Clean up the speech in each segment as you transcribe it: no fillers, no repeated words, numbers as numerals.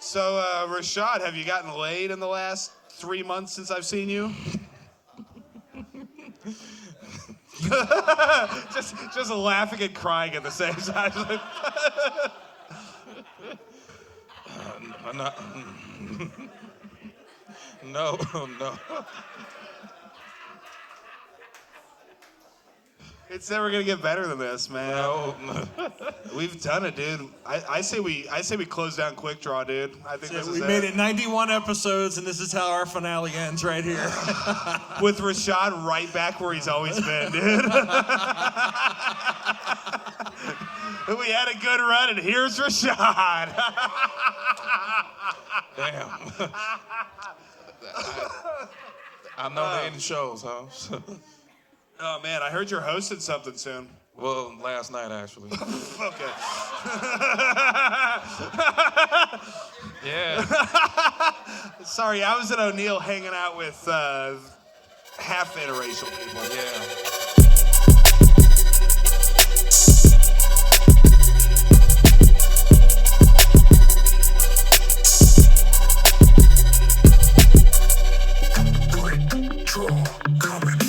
So, Rashad, have you gotten laid in the last 3 months since I've seen you? just laughing and crying at the same time. No. It's never gonna get better than this, man. No. We've done it, dude. I say we close down Quik Draw, dude. I think this is we made it 91 episodes, and this is how our finale ends right here. With Rashad right back where he's always been, dude. We had a good run, and here's Rashad. Damn. I know they ain't shows, huh? Oh, man, I heard you're hosting something soon. Well, last night, actually. Okay. Yeah. Sorry, I was at O'Neill hanging out with half interracial people. Yeah. Quik Draw Comedy.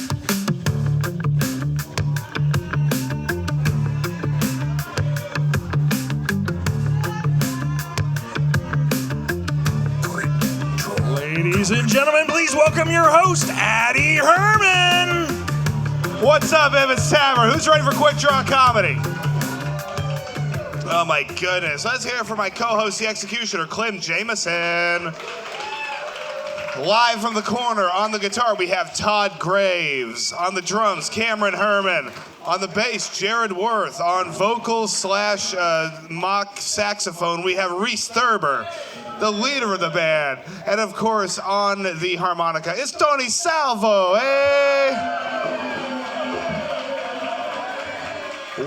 Ladies and gentlemen, please welcome your host, Addy Herman. What's up, Evans Tavern? Who's ready for Quik Draw Comedy? Oh, my goodness. Let's hear it for my co-host, the executioner, Clem Jameson. Live from the corner on the guitar, we have Todd Graves. On the drums, Cameron Herman. On the bass, Jared Worth. On vocals / mock saxophone, we have Reese Thurber, the leader of the band. And of course, on the harmonica, it's Tony Salvo. Hey!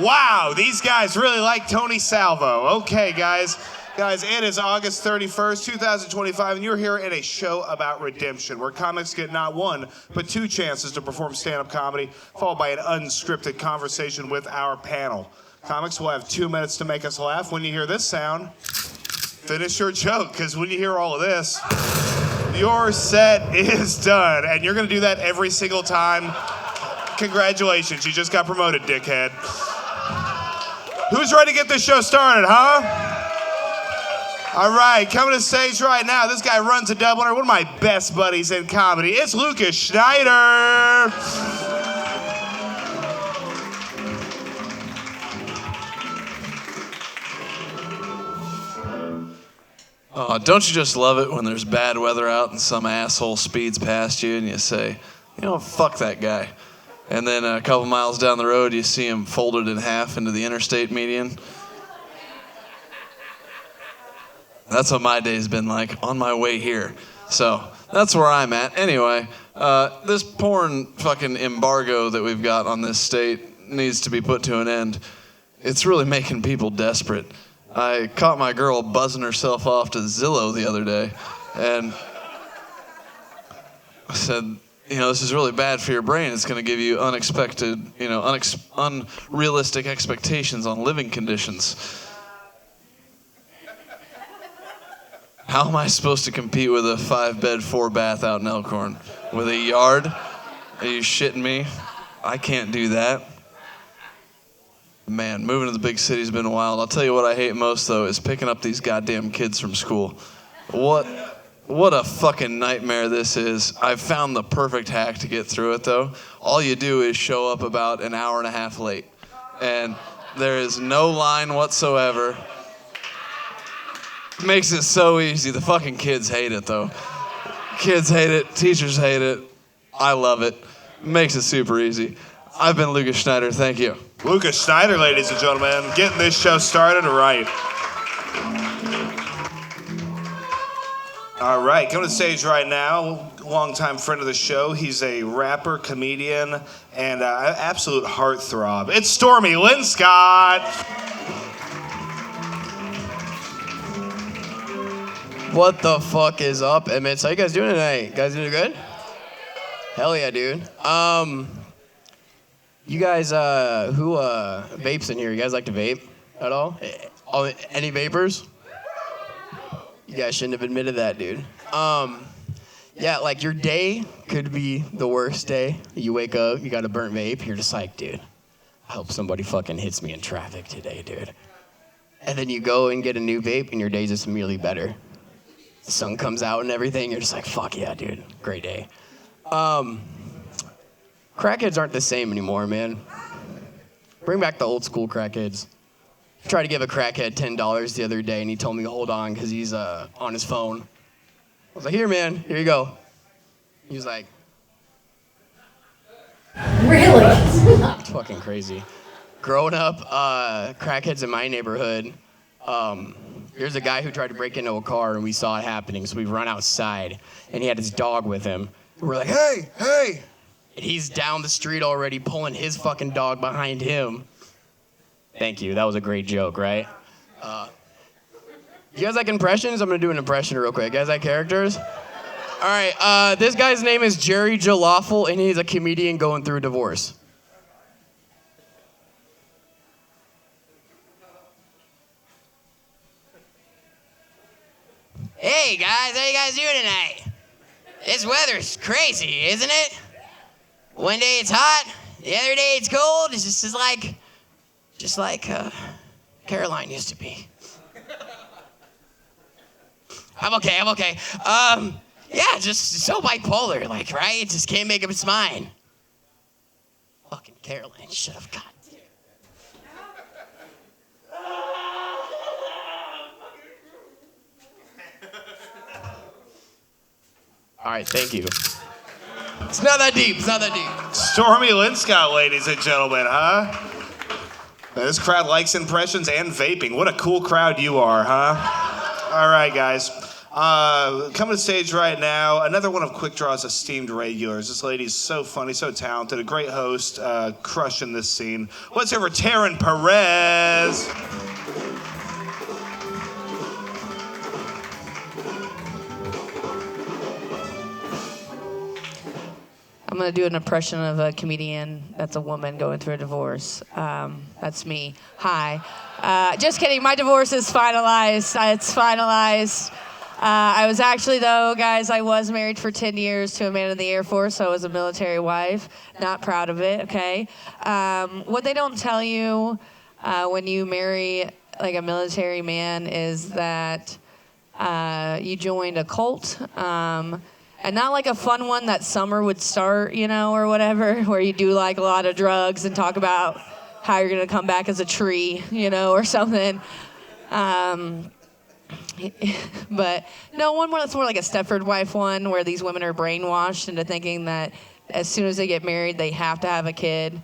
Wow, these guys really like Tony Salvo. Okay, guys. Guys, it is August 31st, 2025, and you're here at a show about redemption, where comics get not one, but two chances to perform stand-up comedy, followed by an unscripted conversation with our panel. Comics will have 2 minutes to make us laugh. When you hear this sound, finish your joke, because when you hear all of this, your set is done. And you're going to do that every single time. Congratulations, you just got promoted, dickhead. Who's ready to get this show started, huh? All right, coming to stage right now, this guy runs a Dubliner, one of my best buddies in comedy. It's Lucas Schneider. Oh, don't you just love it when there's bad weather out and some asshole speeds past you and you say, fuck that guy. And then a couple miles down the road, you see him folded in half into the interstate median. That's what my day's been like on my way here. So that's where I'm at. Anyway, this porn fucking embargo that we've got on this state needs to be put to an end. It's really making people desperate. I caught my girl buzzing herself off to Zillow the other day, and I said, this is really bad for your brain. It's going to give you unexpected, unrealistic expectations on living conditions. How am I supposed to compete with a 5-bed, 4-bath out in Elkhorn? With a yard? Are you shitting me? I can't do that. Man, moving to the big city's been wild. I'll tell you what I hate most, though, is picking up these goddamn kids from school. What a fucking nightmare this is. I've found the perfect hack to get through it, though. All you do is show up about an hour and a half late. And there is no line whatsoever. Makes it so easy. The fucking kids hate it, though. Kids hate it. Teachers hate it. I love it. Makes it super easy. I've been Lucas Schneider. Thank you. Lucas Schneider, ladies and gentlemen, getting this show started right. All right, coming to the stage right now, longtime friend of the show. He's a rapper, comedian, and absolute heartthrob. It's Stormy Lynn Scott. What the fuck is up, Emmett? How you guys doing tonight? You guys doing good? Hell yeah, dude. You guys, who vapes in here? You guys like to vape at all? Any vapors? You guys shouldn't have admitted that, dude. Yeah, like your day could be the worst day. You wake up, you got a burnt vape, you're just like, dude, I hope somebody fucking hits me in traffic today, dude. And then you go and get a new vape, and your day's just immediately better. The sun comes out and everything, you're just like, fuck yeah, dude, great day. Crackheads aren't the same anymore, man. Bring back the old school crackheads. I tried to give a crackhead $10 the other day, and he told me to hold on because he's on his phone. I was like, here, man, here you go. He was like, Really? it's fucking crazy. Growing up, crackheads in my neighborhood, there's a guy who tried to break into a car, and we saw it happening, so we run outside, and he had his dog with him. We're like, hey, hey! And he's down the street already pulling his fucking dog behind him. Thank you, that was a great joke, right? You guys like impressions? I'm gonna do an impression real quick. You guys like characters? All right, this guy's name is Jerry Jalawful, and he's a comedian going through a divorce. Hey guys, how you guys doing tonight? This weather's crazy, isn't it? One day it's hot, the other day it's cold. It's just like Caroline used to be. I'm okay. Yeah, just so bipolar, like, right? Just can't make up its mind. Fucking Caroline should have got. All right, thank you. It's not that deep. Stormy Linscott, ladies and gentlemen, huh? This crowd likes impressions and vaping. What a cool crowd you are, huh? All right, guys. Coming to stage right now, another one of Quik Draw's esteemed regulars. This lady's so funny, so talented, a great host, crushing this scene. Let's hear for Taryn Perez. I'm going to do an impression of a comedian that's a woman going through a divorce. That's me. Hi. Just kidding. My divorce is finalized. It's finalized. I was actually, though, guys, I was married for 10 years to a man in the Air Force. So I was a military wife. Not proud of it, okay? What they don't tell you when you marry, like, a military man is that you joined a cult. And not like a fun one that summer would start, you know, or whatever, where you do like a lot of drugs and talk about how you're gonna come back as a tree, you know, or something. But no, one more that's more like a Stepford wife one, where these women are brainwashed into thinking that as soon as they get married, they have to have a kid,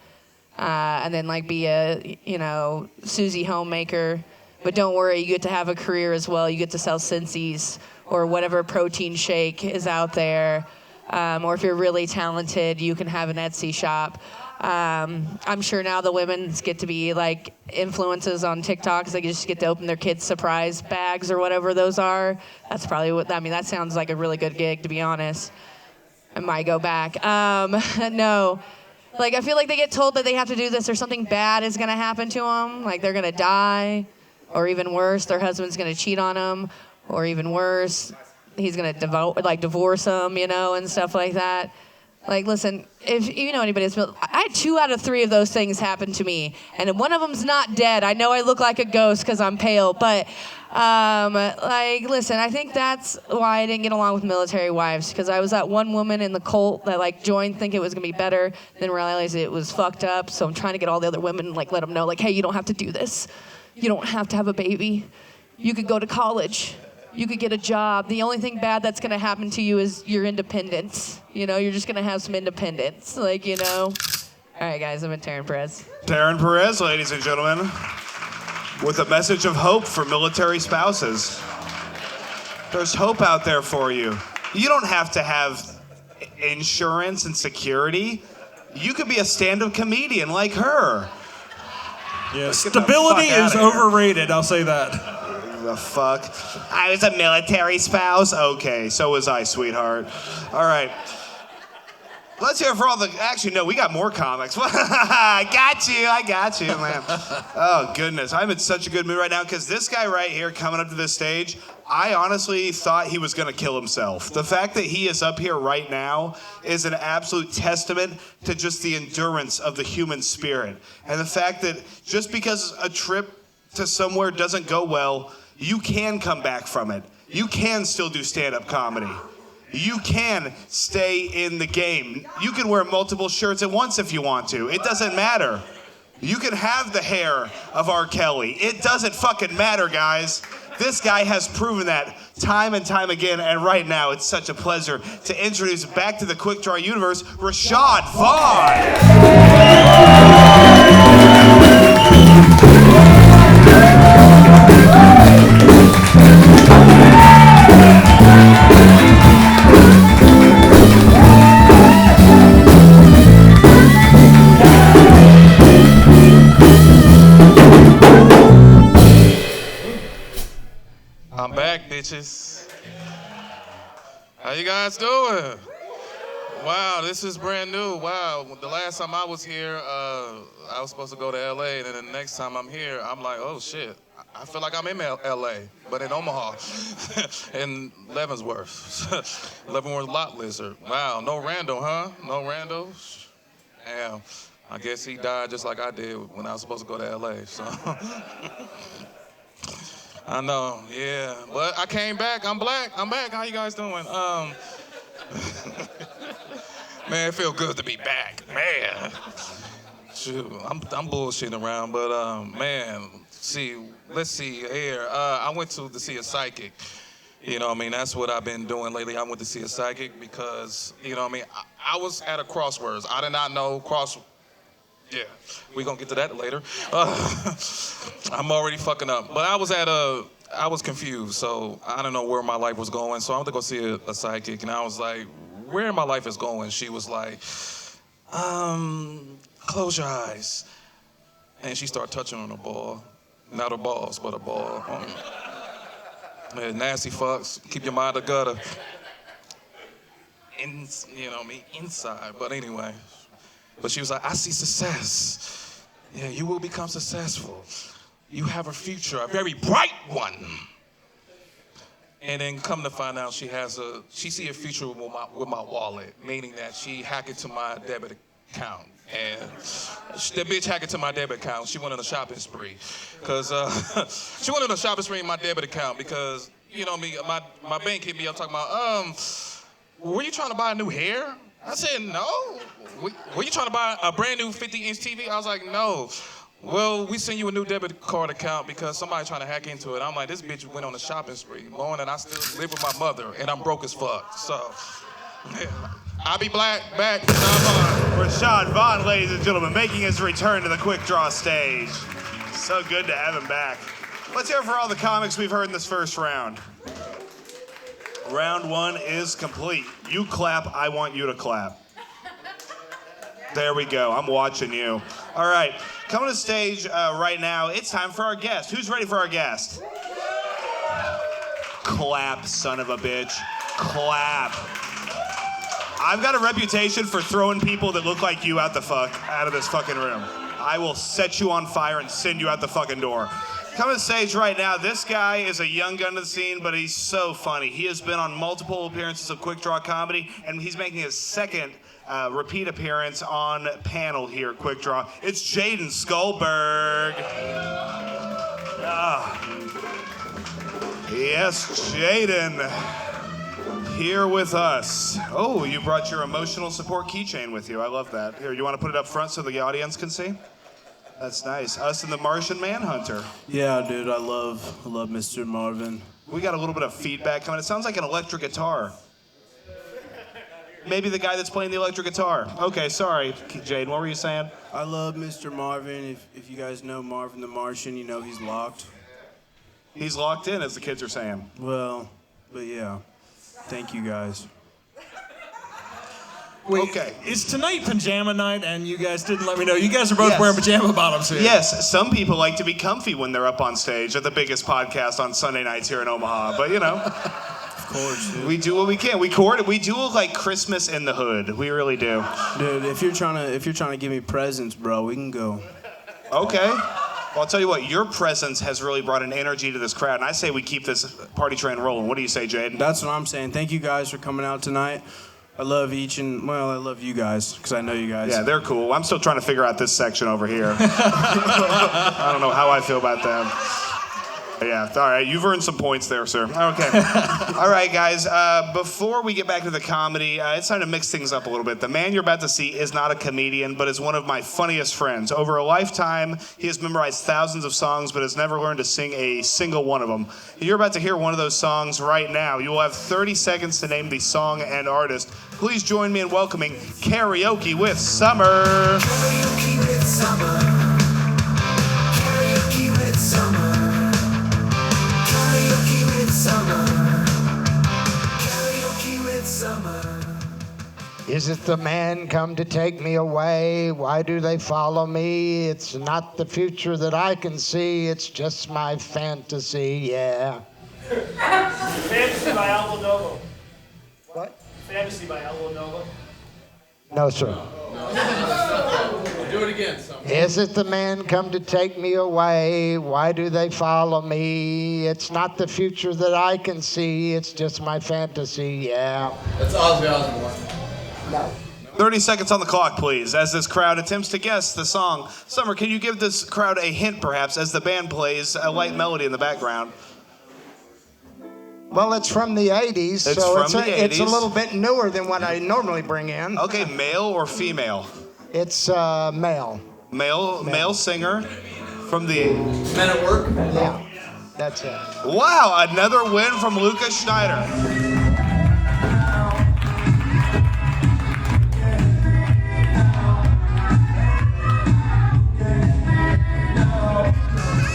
and then like be a, you know, Susie homemaker. But don't worry, you get to have a career as well. You get to sell Cincy's or whatever protein shake is out there. Or if you're really talented, you can have an Etsy shop. I'm sure now the women get to be like influencers on TikTok, because they just get to open their kids' surprise bags or whatever those are. That's probably what, I mean, that sounds like a really good gig, to be honest. I might go back. No. Like, I feel like they get told that they have to do this or something bad is gonna happen to them. Like they're gonna die, or even worse, their husband's gonna cheat on them, or even worse, he's gonna divorce them, you know, and stuff like that. Like, listen, if you know anybody that's, I had 2 out of 3 of those things happen to me, and one of them's not dead. I know I look like a ghost because I'm pale, but like, listen, I think that's why I didn't get along with military wives, because I was that one woman in the cult that like joined, think it was gonna be better, then realized it was fucked up. So I'm trying to get all the other women, like, let them know, like, hey, you don't have to do this. You don't have to have a baby. You could go to college. You could get a job. The only thing bad that's going to happen to you is your independence. You know, you're just going to have some independence. Like, you know. All right, guys, I'm in Taryn Perez. Taryn Perez, ladies and gentlemen, with a message of hope for military spouses. There's hope out there for you. You don't have to have insurance and security. You could be a stand-up comedian like her. Yeah, stability is overrated, I'll say that. The fuck? I was a military spouse? Okay, so was I, sweetheart. All right. Let's hear it for all the... Actually, no, we got more comics. I got you, man. Oh, goodness. I'm in such a good mood right now because this guy right here coming up to this stage, I honestly thought he was going to kill himself. The fact that he is up here right now is an absolute testament to just the endurance of the human spirit. And the fact that just because a trip to somewhere doesn't go well, you can come back from it. You can still do stand-up comedy. You can stay in the game. You can wear multiple shirts at once if you want to. It doesn't matter. You can have the hair of R. Kelly. It doesn't fucking matter, guys. This guy has proven that time and time again, and right now it's such a pleasure to introduce back to the Quik Draw universe, Rashad Vaughn. I'm back, bitches. How you guys doing? Wow, this is brand new. Wow, the last time I was here, I was supposed to go to LA, and then the next time I'm here, I'm like, oh shit. I feel like I'm in LA, but in Omaha, in Leavenworth. Leavenworth lot lizard. Wow, no Randall, huh? No Randall? Damn, I guess he died just like I did when I was supposed to go to LA, so. I know, yeah. But I came back. I'm back. How you guys doing? Man, it feels good to be back. Man. Shoot, I'm bullshitting around, but man, let's see here. I went to see a psychic. You know what I mean? That's what I've been doing lately. I went to see a psychic because, you know what I mean? I was at a crossroads. I did not know Yeah, we're gonna get to that later. I'm already fucking up. But I was confused, so I don't know where my life was going. So I went to go see a psychic, and I was like, where my life is going? She was like, close your eyes. And she started touching on a ball. Not her balls, but a ball. Yeah, nasty fucks. Keep your mind a gutter. You know what I mean? Inside, but anyway. But she was like, I see success. Yeah, you will become successful. You have a future, a very bright one. And then come to find out she see a future with my wallet, meaning that she hacked into my debit account. And the bitch hacked into my debit account. She went on a shopping spree. Cause she went on a shopping spree in my debit account because, you know me, my bank hit me up talking about, were you trying to buy a new hair? I said, no. Were you trying to buy a brand new 50-inch TV? I was like, no. Well, we send you a new debit card account because somebody trying to hack into it. I'm like, this bitch went on a shopping spree, knowing that I still live with my mother and I'm broke as fuck. So, yeah. I'll be back. Rashad Vaughn, ladies and gentlemen, making his return to the Quik Draw stage. So good to have him back. Let's hear it for all the comics we've heard in this first round. Round one is complete. You clap, I want you to clap. There we go, I'm watching you. All right, coming to the stage right now, it's time for our guest. Who's ready for our guest? Clap, son of a bitch. Clap. I've got a reputation for throwing people that look like you out of this fucking room. I will set you on fire and send you out the fucking door. Coming to the stage right now, this guy is a young gun to the scene, but he's so funny. He has been on multiple appearances of Quik Draw Comedy, and he's making his second repeat appearance on panel here at Quik Draw. It's Jayden Skalberg. Yes, Jayden, here with us. Oh, you brought your emotional support keychain with you. I love that. Here, you want to put it up front so the audience can see? That's nice. Us and the Martian Manhunter. Yeah, dude, I love Mr. Marvin. We got a little bit of feedback coming. It sounds like an electric guitar. Maybe the guy that's playing the electric guitar. Okay, sorry, Jayden, what were you saying? I love Mr. Marvin. If you guys know Marvin the Martian, you know he's locked. He's locked in, as the kids are saying. Well, but yeah. Thank you, guys. Wait, okay. Is tonight pajama night and you guys didn't let me know? You guys are both wearing pajama bottoms here. Yes, some people like to be comfy when they're up on stage at the biggest podcast on Sunday nights here in Omaha, but you know. Of course, dude. We do what we can. We do look like Christmas in the hood. We really do. Dude, if you're trying to give me presents, bro, we can go. Okay. Well, I'll tell you what, your presence has really brought an energy to this crowd, and I say we keep this party train rolling. What do you say, Jayden? That's what I'm saying. Thank you guys for coming out tonight. I love I love you guys because I know you guys. Yeah, they're cool. I'm still trying to figure out this section over here. I don't know how I feel about them. Yeah, all right. You've earned some points there, sir. Okay. All right, guys. Before we get back to the comedy, it's time to mix things up a little bit. The man you're about to see is not a comedian, but is one of my funniest friends. Over a lifetime, he has memorized thousands of songs, but has never learned to sing a single one of them. You're about to hear one of those songs right now. You will have 30 seconds to name the song and artist. Please join me in welcoming Karaoke with Summer. Karaoke with summer. Karaoke with summer. Karaoke with summer. Karaoke with summer. Is it the man come to take me away? Why do they follow me? It's not the future that I can see. It's just my fantasy, yeah. Fantasy by Aldo Novo. What? Fantasy by Aldo Novo. No, sir. Do it again. Is it the man come to take me away? Why do they follow me? It's not the future that I can see. It's just my fantasy, yeah. That's Ozzy Osbourne. No. 30 seconds on the clock, please, as this crowd attempts to guess the song. Summer, can you give this crowd a hint, perhaps, as the band plays a light melody in the background? Well, it's from the 80s, It's so from the it's a 80s. little bit newer than what I normally bring in. Okay, male or female? It's male. Male singer from the... Men at Work. Yeah, that's it. Wow, another win from Lucas Schneider.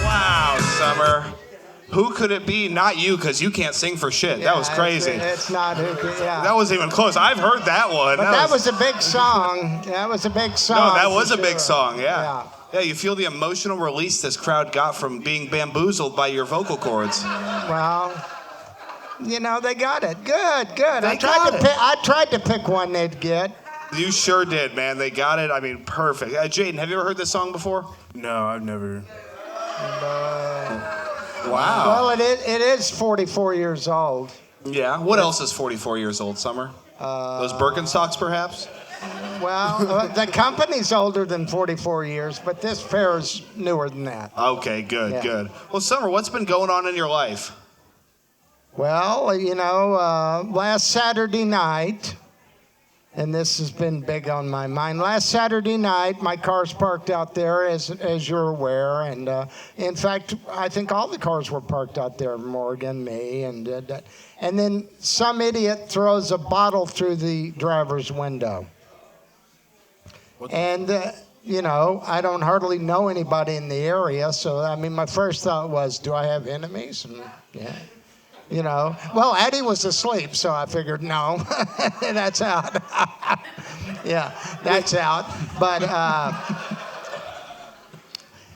Wow, Summer. Who could it be? Not you, because you can't sing for shit. That was crazy. It's not who can, yeah. That wasn't even close. I've heard that one. But that was a big song. That was a big song. No, that was for a big sure. song, yeah. Yeah, you feel the emotional release this crowd got from being bamboozled by your vocal cords. Well, you know, they got it. Good. They got it. I tried to pick one they'd get. You sure did, man. They got it. I mean, perfect. Jayden, have you ever heard this song before? No, I've never. Wow. Well, it is 44 years old. Yeah. What else is 44 years old, Summer? Those Birkenstocks, perhaps? Well, the company's older than 44 years, but this pair is newer than that. Okay, good, Yeah. good. Well, Summer, what's been going on in your life? Well, you know, last Saturday night, and this has been big on my mind. Last Saturday night, my car's parked out there, as you're aware, and in fact, I think all the cars were parked out there, Morgan, me, and then some idiot throws a bottle through the driver's window. And, you know, I don't hardly know anybody in the area, so, I mean, my first thought was, do I have enemies? And, yeah. You know, well, Addy was asleep, so I figured, no, that's out. Yeah, that's out. But,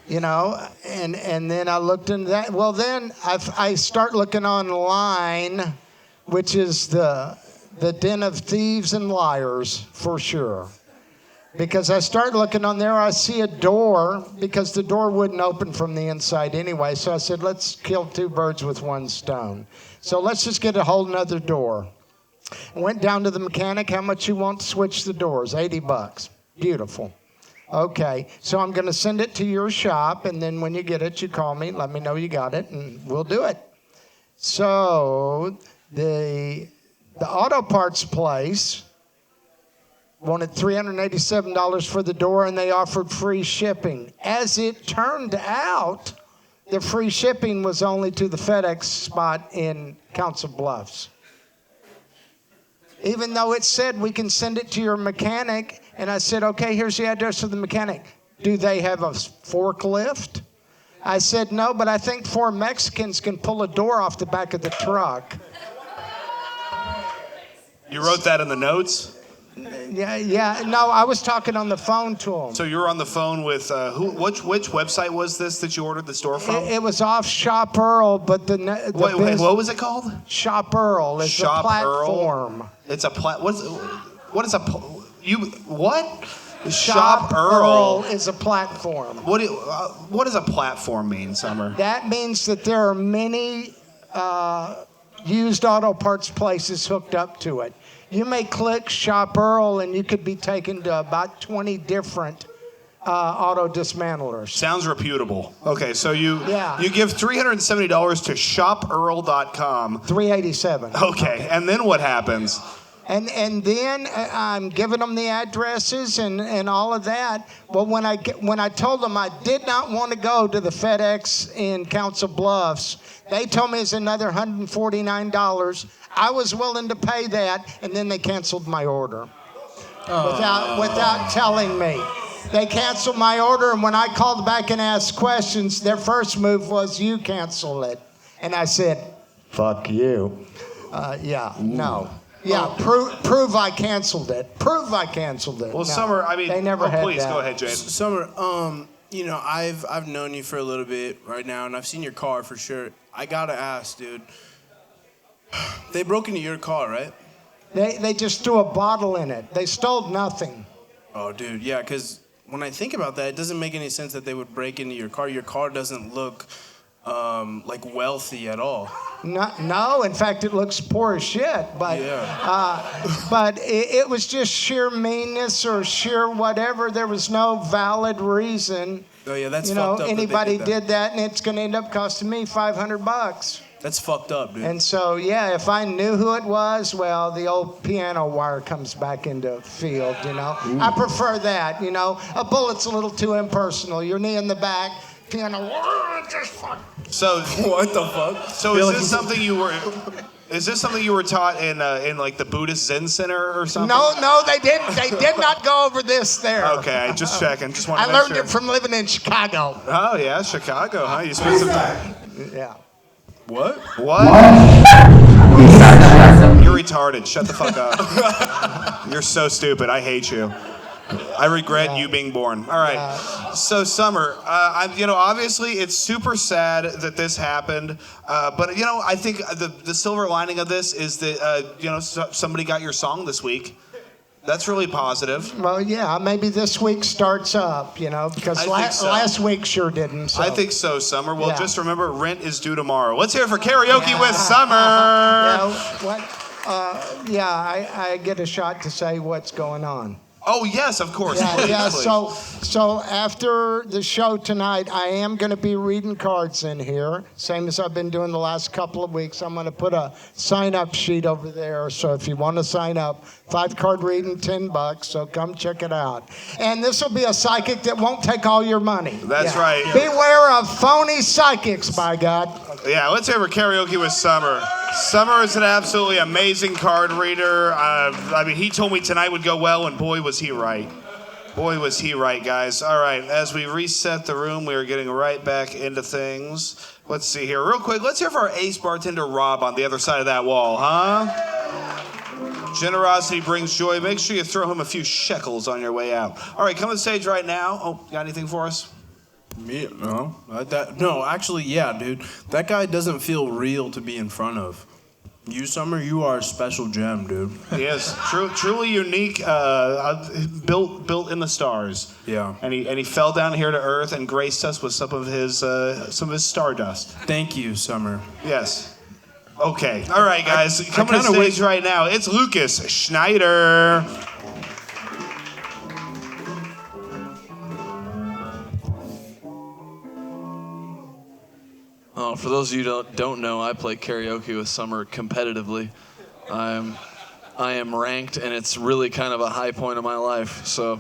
you know, and then I looked into that. Well, then I start looking online, which is the den of thieves and liars, for sure. Because I start looking on there, I see a door, because the door wouldn't open from the inside anyway. So I said, let's kill two birds with one stone. So let's just get a whole nother door. I went down to the mechanic. How much you want to switch the doors? $80. Beautiful. Okay, so I'm going to send it to your shop, and then when you get it, you call me, let me know you got it, and we'll do it. So the auto parts place wanted $387 for the door, and they offered free shipping. As it turned out, the free shipping was only to the FedEx spot in Council Bluffs. Even though it said we can send it to your mechanic, and I said, okay, here's the address of the mechanic. Do they have a forklift? I said, no, but I think 4 Mexicans can pull a door off the back of the truck. You wrote that in the notes? Yeah. No, I was talking on the phone to him. So you were on the phone with who? Which website was this that you ordered the store from? It was off Shop Earl, but the Wait, what was it called? Shop Earl is Shop the platform. Earl? It's a what is a what? Shop Earl. is a platform. What does a platform mean, Summer? That means that there are many used auto parts places hooked up to it. You may click Shop Earl and you could be taken to about 20 different auto dismantlers. Sounds reputable. Okay, so you Yeah. you give $370 to shopearl.com. $387. Okay, and then what happens? And then I'm giving them the addresses and all of that. But when I told them I did not want to go to the FedEx in Council Bluffs, they told me it's another $149. I was willing to pay that, and then they canceled my order without telling me. They canceled my order, and when I called back and asked questions, their first move was, "You cancel it." And I said, "Fuck you." No. Yeah, prove I canceled it. Prove I canceled it. Well, No, Summer, I mean, they never had please that. go ahead, Jayden. Summer, you know, I've known you for a little bit right now, and I've seen your car for sure. I gotta ask, dude. They broke into your car, right? They just threw a bottle in it. They stole nothing. Oh, dude, yeah, because when I think about that, it doesn't make any sense that they would break into your car. Your car doesn't look like wealthy at all. No, in fact, it looks poor as shit. But but it was just sheer meanness or sheer whatever. There was no valid reason. Oh yeah, that's You know, fucked up. that they anybody that. did that, and it's going to end up costing me $500. That's fucked up, dude. And so, yeah, if I knew who it was, well, the old piano wire comes back into field, you know. I prefer that, you know. A bullet's a little too impersonal. Your knee in the back, piano wire, just fuck. So what the fuck? So is this something you were? Is this something you were taught in like the Buddhist Zen Center or something? No, they didn't. They did not go over this there. Okay, just checking. Just want I to make learned sure. it from living in Chicago. Oh yeah, Chicago, huh? You spent some time. Yeah. What? What? You're retarded. Shut the fuck up. You're so stupid. I hate you. I regret you being born. All right. So, Summer, obviously it's super sad that this happened, but I think the silver lining of this is that somebody got your song this week. That's really positive. Well, yeah, maybe this week starts up, you know, because I think so. last week sure didn't. So. I think so, Summer. Well, Yeah. just remember, rent is due tomorrow. Let's hear it for karaoke with Summer. I get a shot to say what's going on. Oh yes, of course. Yeah, Please, yeah. please. So after the show tonight, I am going to be reading cards in here, same as I've been doing the last couple of weeks. I'm going to put a sign-up sheet over there. So if you want to sign up, 5-card reading, $10. So come check it out. And this will be a psychic that won't take all your money. That's right. Beware of phony psychics, by God. Yeah, let's hear for karaoke with Summer. Summer is an absolutely amazing card reader. He told me tonight would go well, and boy, was he right. Boy, was he right, guys. All right, as we reset the room, we are getting right back into things. Let's see here. Real quick, let's hear for our ace bartender, Rob, on the other side of that wall, huh? Generosity brings joy. Make sure you throw him a few shekels on your way out. All right, come to the stage right now. Oh, got anything for us? Me? No. No, actually, yeah, dude. That guy doesn't feel real to be in front of. You, Summer, you are a special gem, dude. He is truly unique, built in the stars. Yeah. And he fell down here to earth and graced us with some of his stardust. Thank you, Summer. Yes. Okay. All right, guys. Coming to the stage right now, it's Lucas Schneider. Oh, for those of you who don't know, I play karaoke with Summer competitively. I am ranked, and it's really kind of a high point of my life. So,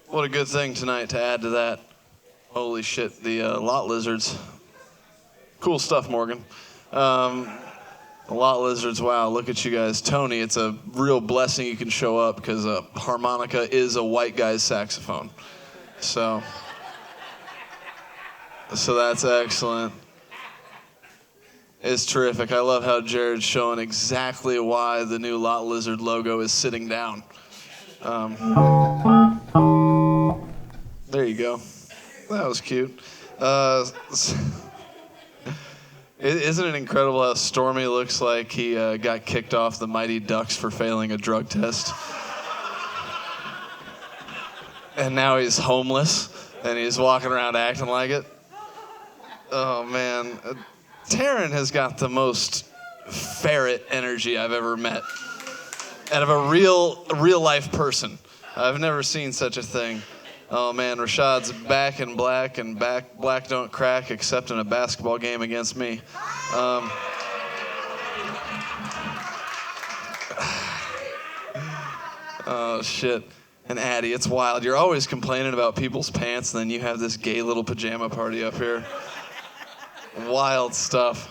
what a good thing tonight to add to that. Holy shit, the lot lizards. Cool stuff, Morgan. The lot lizards, wow, look at you guys. Tony, it's a real blessing you can show up because a harmonica is a white guy's saxophone. So that's excellent. It's terrific. I love how Jared's showing exactly why the new Lot Lizard logo is sitting down. There you go. That was cute. Isn't it incredible how Stormy looks like he got kicked off the Mighty Ducks for failing a drug test? and now he's homeless, and he's walking around acting like it. Oh man, Taryn has got the most ferret energy I've ever met out of a real life person. I've never seen such a thing. Oh man, Rashad's back in black, and black don't crack except in a basketball game against me. Oh shit. And Addy, it's wild. You're always complaining about people's pants, and then you have this gay little pajama party up here. Wild stuff.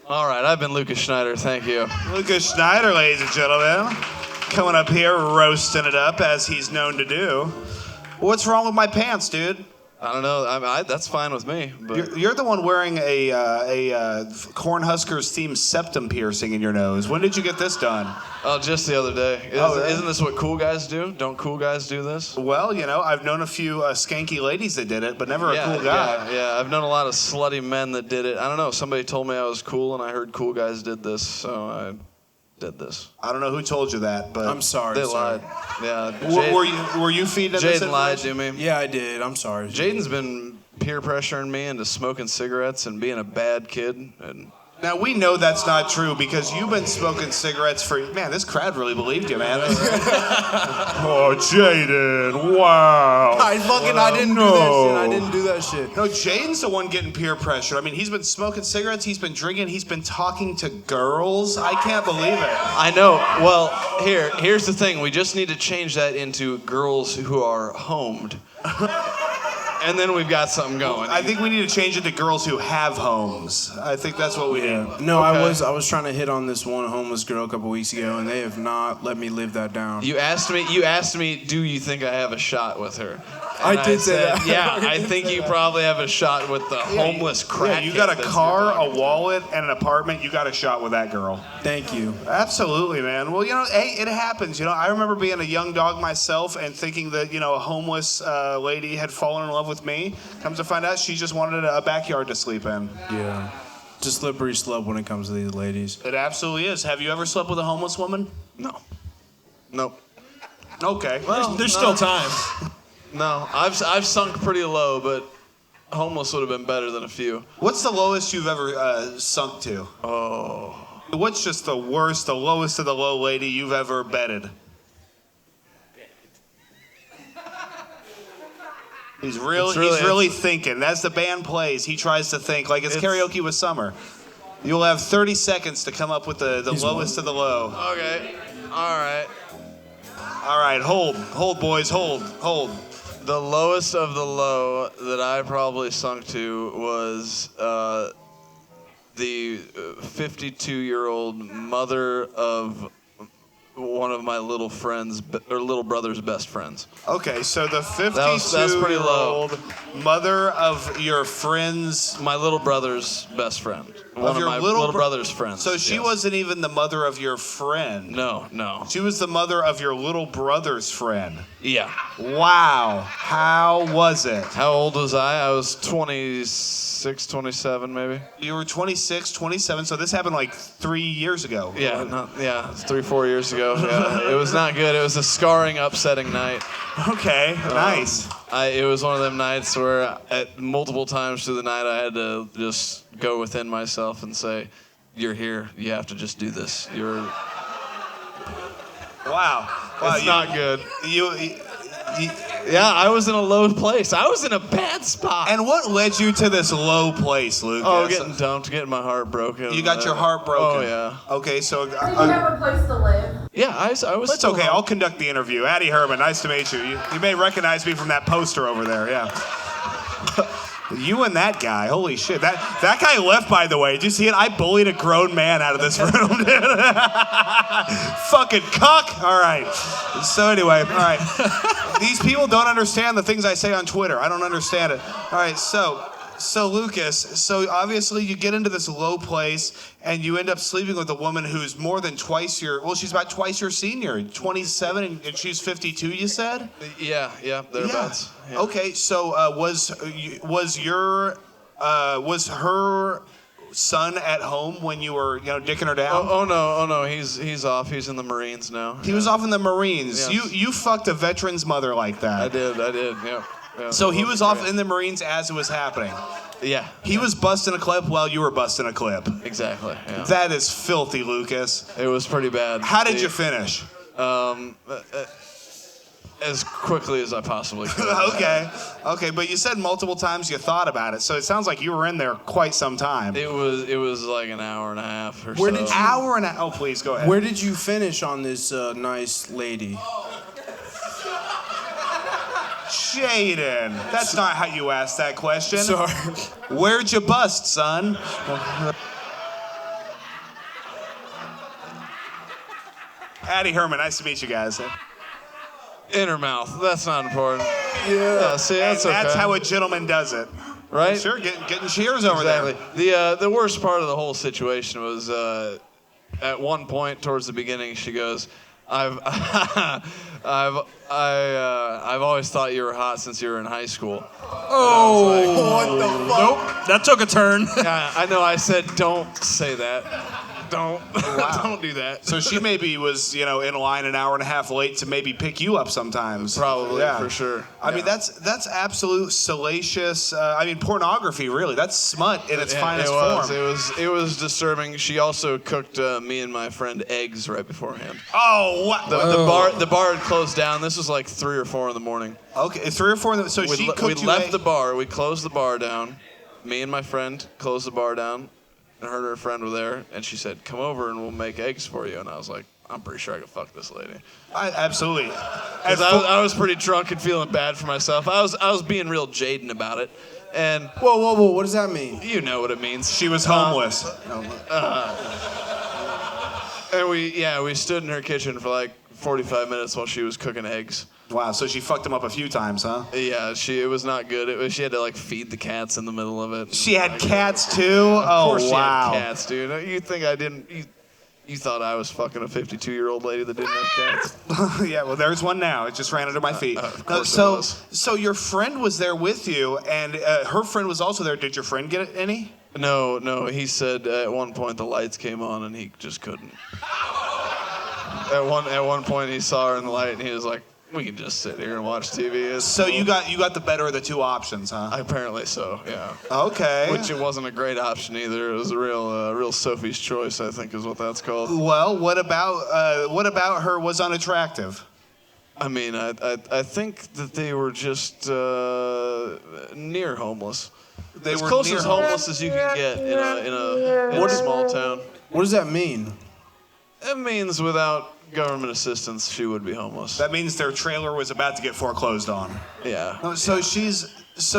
All right, I've been Lucas Schneider. Thank you. Lucas Schneider, ladies and gentlemen, coming up here, roasting it up as he's known to do. What's wrong with my pants, dude? I don't know. That's fine with me. But You're the one wearing a Cornhuskers themed septum piercing in your nose. When did you get this done? oh, just the other day. Really? Isn't this what cool guys do? Don't cool guys do this? Well, you know, I've known a few skanky ladies that did it, but never a cool guy. Yeah. I've known a lot of slutty men that did it. I don't know. Somebody told me I was cool, and I heard cool guys did this, so I did this. I don't know who told you that, but I'm sorry. They sorry. lied. Yeah. Were you feeding this Jayden lied information? to me. Yeah, I did. I'm sorry. Jayden's been peer pressuring me into smoking cigarettes and being a bad kid. And Now, we know that's not true because you've been smoking cigarettes for... Man, this crowd really believed you, man. Oh, Jayden, wow. I didn't do that shit. I didn't do that shit. No, Jayden's the one getting peer pressured. I mean, he's been smoking cigarettes, he's been drinking, he's been talking to girls. I can't believe it. I know. Well, here's the thing. We just need to change that into girls who are homed. And then we've got something going. I think we need to change it to girls who have homes. I think that's what we need. No, Okay. I was trying to hit on this one homeless girl a couple weeks ago, and they have not let me live that down. You asked me, do you think I have a shot with her? I And did say said, that. Yeah, I think you probably have a shot with the homeless crack. Yeah, you got a car, a wallet, and an apartment. You got a shot with that girl. Thank you. Absolutely, man. Well, you know, hey, it happens. You know, I remember being a young dog myself and thinking that, you know, a homeless lady had fallen in love with me. Comes to find out, she just wanted a backyard to sleep in. Yeah. It's a slippery slope when it comes to these ladies. It absolutely is. Have you ever slept with a homeless woman? No. Nope. Okay. There's still time. No, I've sunk pretty low, but homeless would have been better than a few. What's the lowest you've ever sunk to? Oh. What's just the worst, the lowest of the low lady you've ever bedded? He's really thinking. As the band plays, he tries to think like it's karaoke with Summer. You'll have 30 seconds to come up with the lowest of the low. Okay. All right. All right, hold, boys, hold. The lowest of the low that I probably sunk to was the 52-year-old mother of one of my little brother's best friends. Okay, so the That's pretty low. 52-year-old mother of your friend's... My little brother's best friend. One of your my little little brother's friends. So she yes. wasn't even the mother of your friend. No. She was the mother of your little brother's friend. Yeah. Wow. How was it? How old was I? I was 26, 27 maybe. You were 26, 27, so this happened like 3 years ago. Yeah, 3-4 years ago. Yeah. It was not good. It was a scarring, upsetting night. Okay, nice. It was one of them nights where at multiple times through the night I had to just go within myself and say, "You're here. You have to just do this. Wow. It's not good." You, Yeah, I was in a low place. I was in a bad spot. and what led you to this low place, Lucas? Oh, getting dumped, getting my heart broken. You got your heart broken. Oh, yeah. Okay, so... Did you have a place to live? Yeah, I was It's still okay. home. I'll conduct the interview. Addy Herman, nice to meet you. You may recognize me from that poster over there. Yeah. You and that guy. Holy shit. That guy left, by the way. Did you see it? I bullied a grown man out of this room. Fucking cuck. All right. So anyway, all right. These people don't understand the things I say on Twitter. I don't understand it. All right, so Lucas, so obviously you get into this low place and you end up sleeping with a woman who's more than twice she's about twice your senior, 27 and she's 52, you said? Yeah, thereabouts. Yeah. Okay, so was her son at home when you were, dicking her down? Oh no, he's off. He's in the Marines now. He was off in the Marines. Yes. You fucked a veteran's mother like that. I did. Yep. So he was off in the Marines as it was happening. Yeah. He was busting a clip while you were busting a clip. Exactly. Yeah. That is filthy, Lucas. It was pretty bad. How did you finish? As quickly as I possibly could. Okay, but you said multiple times you thought about it, so it sounds like you were in there quite some time. It was like an hour and a half or Where so. did you- Hour and a Oh, please go ahead. Where did you finish on this nice lady? Jayden, that's not how you asked that question. Sorry. Where'd you bust, son? Addy Herman, nice to meet you guys. In her mouth. That's not important. Yeah. See, that's And that's okay. how a gentleman does it. Right? Sure, getting cheers over Exactly. there. The worst part of the whole situation was at one point towards the beginning she goes, I've always thought you were hot since you were in high school. What the fuck? Nope, that took a turn. I know. I said don't say that. Don't don't do that. So she maybe was, in line an hour and a half late to maybe pick you up sometimes. Probably, for sure. I mean, that's absolute salacious. Pornography, really. That's smut in its finest form. It was disturbing. She also cooked me and my friend eggs right beforehand. Oh, what? The bar had closed down. This was like 3 or 4 in the morning. Okay, 3 or 4 in the. So she cooked we you left egg- the bar. We closed the bar down. Me and my friend closed the bar down. And her and her friend were there, and she said, "Come over and we'll make eggs for you." And I was like, "I'm pretty sure I could fuck this lady." Absolutely. 'Cause I was pretty drunk and feeling bad for myself. I was being real Jayden about it, and Whoa, what does that mean? you know what it means. She was homeless. And we stood in her kitchen for like 45 minutes while she was cooking eggs. Wow, so she fucked him up a few times, huh? Yeah, it was not good. She had to like feed the cats in the middle of it. She had cats too? Of course Oh, she wow. had cats, dude. You think I didn't? You thought I was fucking a 52-year-old lady that didn't have cats? Yeah, well, there's one now. It just ran under my feet. Of course it was. So your friend was there with you, and her friend was also there. Did your friend get any? No. He said at one point the lights came on and he just couldn't. At one point he saw her in the light and he was like, "We can just sit here and watch TV." So you got the better of the two options, huh? Apparently so, yeah. Okay. Which it wasn't a great option either. It was a real Sophie's choice, I think, is what that's called. Well, what about her was unattractive? I mean, I think that they were just near homeless. They as were close near as homeless as you can get in a small town. What does that mean? It means without government assistance, she would be homeless. That means their trailer was about to get foreclosed on. Yeah. So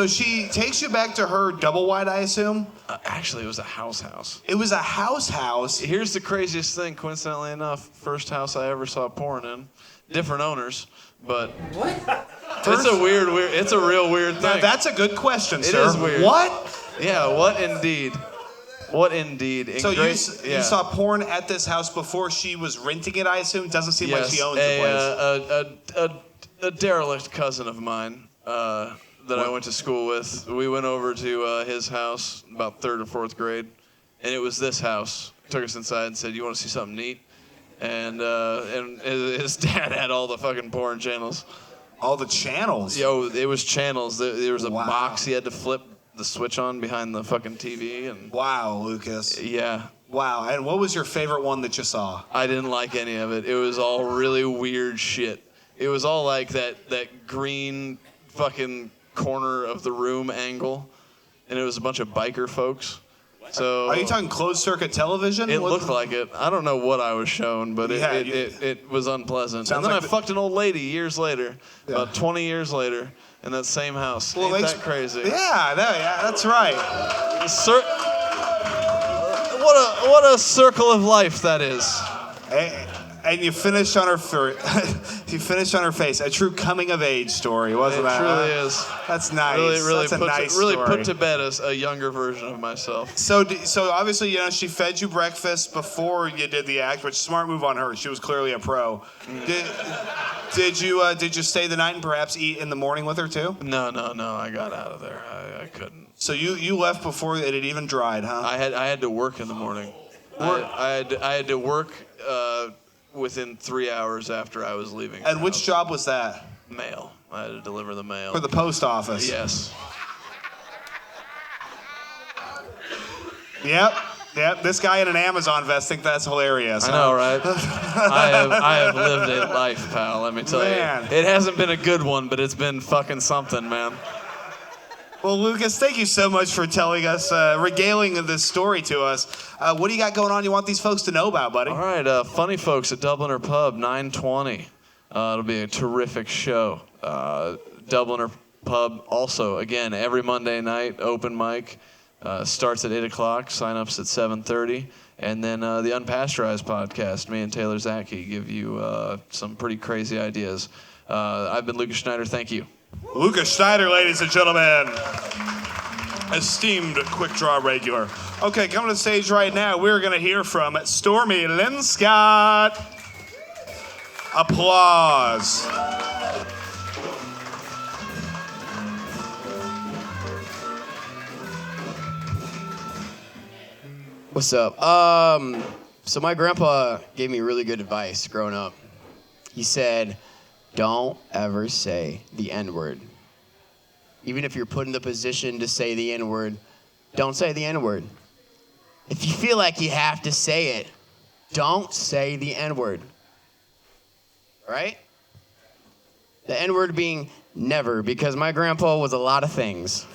she takes you back to her double wide, I assume? Actually, it was a house. It was a house. Here's the craziest thing, coincidentally enough. First house I ever saw porn in. Different owners, but... What? It's a real weird thing. Now, that's a good question, sir. It is weird. What? Yeah, what indeed. In So great, you saw porn at this house before she was renting it, I assume? Doesn't seem like she owns the place. A derelict cousin of mine that I went to school with, we went over to his house about 3rd or 4th grade, and it was this house. Took us inside and said, "You want to see something neat?" And his dad had all the fucking porn channels. All the channels? Yo, it was channels. There was a Wow. box he had to flip the switch on behind the fucking TV. And Wow, Lucas. yeah. Wow, and what was your favorite one that you saw? I didn't like any of it. It was all really weird shit. It was all like that green fucking corner of the room angle, and it was a bunch of biker folks. So Are you talking closed circuit television? it looked like it. I don't know what I was shown, but Yeah, it was unpleasant. Sounds And then like I fucked an old lady years later, about 20 years later, in that same house. Well, Ain't makes- that crazy? Yeah, that's right. What a circle of life that is. And you finished on her you finished on her face. A true coming of age story, wasn't It that? truly is. That's nice. Really That's a nice really story. put to bed a younger version of myself. So obviously, she fed you breakfast before you did the act, which smart move on her. She was clearly a pro. Did you stay the night and perhaps eat in the morning with her too? No. I got out of there. I couldn't. So you left before it had even dried, huh? I had to work in the morning. I had to work within 3 hours after I was leaving. And which job was that? Mail. I had to deliver the mail. For the post office. Yes. Yep. This guy in an Amazon vest thinks that's hilarious. I know, right? I have lived a life, pal. Let me tell you. It hasn't been a good one, but it's been fucking something, man. Well, Lucas, thank you so much for telling us, regaling this story to us. What do you got going on you want these folks to know about, buddy? All right, Funny Folks at Dubliner Pub, 9:20. It'll be a terrific show. Dubliner Pub also, again, every Monday night, open mic. Starts at 8 o'clock, sign-ups at 7:30. And then the Unpasteurized podcast, me and Taylor Zatke give you some pretty crazy ideas. I've been Lucas Schneider, thank you. Lucas Schneider, ladies and gentlemen. Esteemed Quik Draw regular. Okay, coming to the stage right now, we're going to hear from Stormy Linscott. Applause. What's up? So my grandpa gave me really good advice growing up. He said, don't ever say the N-word. Even if you're put in the position to say the N-word, don't say the N-word. If you feel like you have to say it, don't say the N-word. Right? The N-word being never, because my grandpa was a lot of things.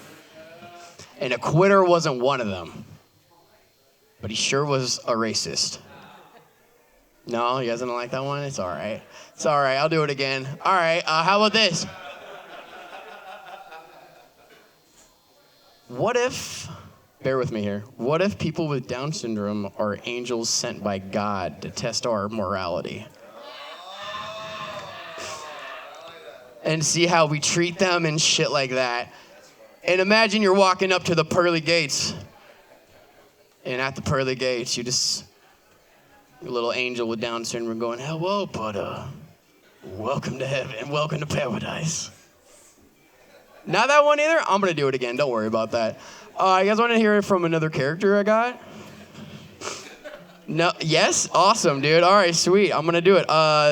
And a quitter wasn't one of them. But he sure was a racist. No, you guys don't like that one? It's all right. It's all right. I'll do it again. All right. How about this? What if, bear with me here, what if people with Down syndrome are angels sent by God to test our morality? And see how we treat them and shit like that. And imagine you're walking up to the pearly gates. And at the pearly gates, you just, a little angel with Down syndrome going, hello, but welcome to heaven, welcome to paradise. Not that one either? I'm going to do it again. Don't worry about that. You guys want to hear it from another character I got? No? Yes? Awesome, dude. All right, sweet. I'm going to do it.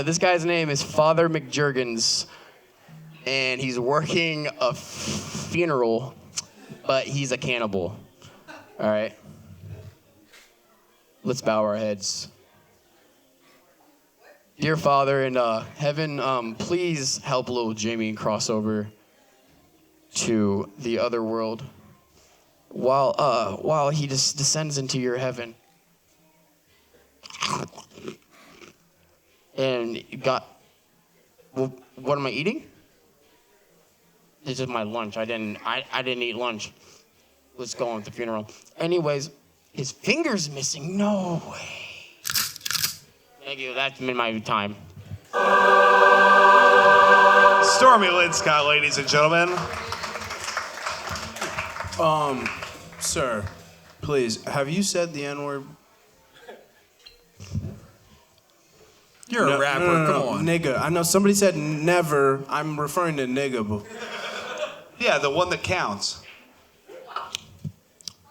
This guy's name is Father McJurgens. And he's working a funeral, but he's a cannibal. All right? Let's bow our heads. Dear Father in heaven, please help little Jimmy cross over to the other world while he just descends into your heaven. And well, what am I eating? This is my lunch. I didn't eat lunch. Let's go on with the funeral. Anyways, his finger's missing. No way. Thank you. That's been my time. Stormy Linscott, ladies and gentlemen. Sir, please, have you said the N-word? You're a rapper. Come on. Nigga. I know somebody said never. I'm referring to nigga, but... Yeah, the one that counts.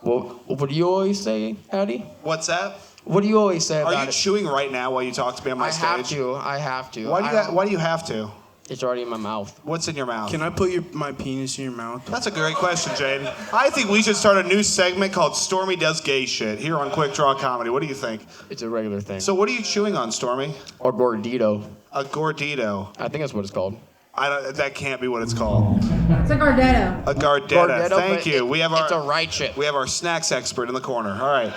Well, what do you always say, Addy? What's that? What do you always say about it? Are you chewing right now while you talk to me on my stage? I have to. Why do you have to? It's already in my mouth. What's in your mouth? Can I put my penis in your mouth? That's a great question, Jayden. I think we should start a new segment called Stormy Does Gay Shit here on Quik Draw Comedy. What do you think? It's a regular thing. So what are you chewing on, Stormy? A gordito. A gordito. I think that's what it's called. That can't be what it's called. It's a Gardetto. A Gardetta. Thank you. It's a right chip. We have our snacks expert in the corner. All right.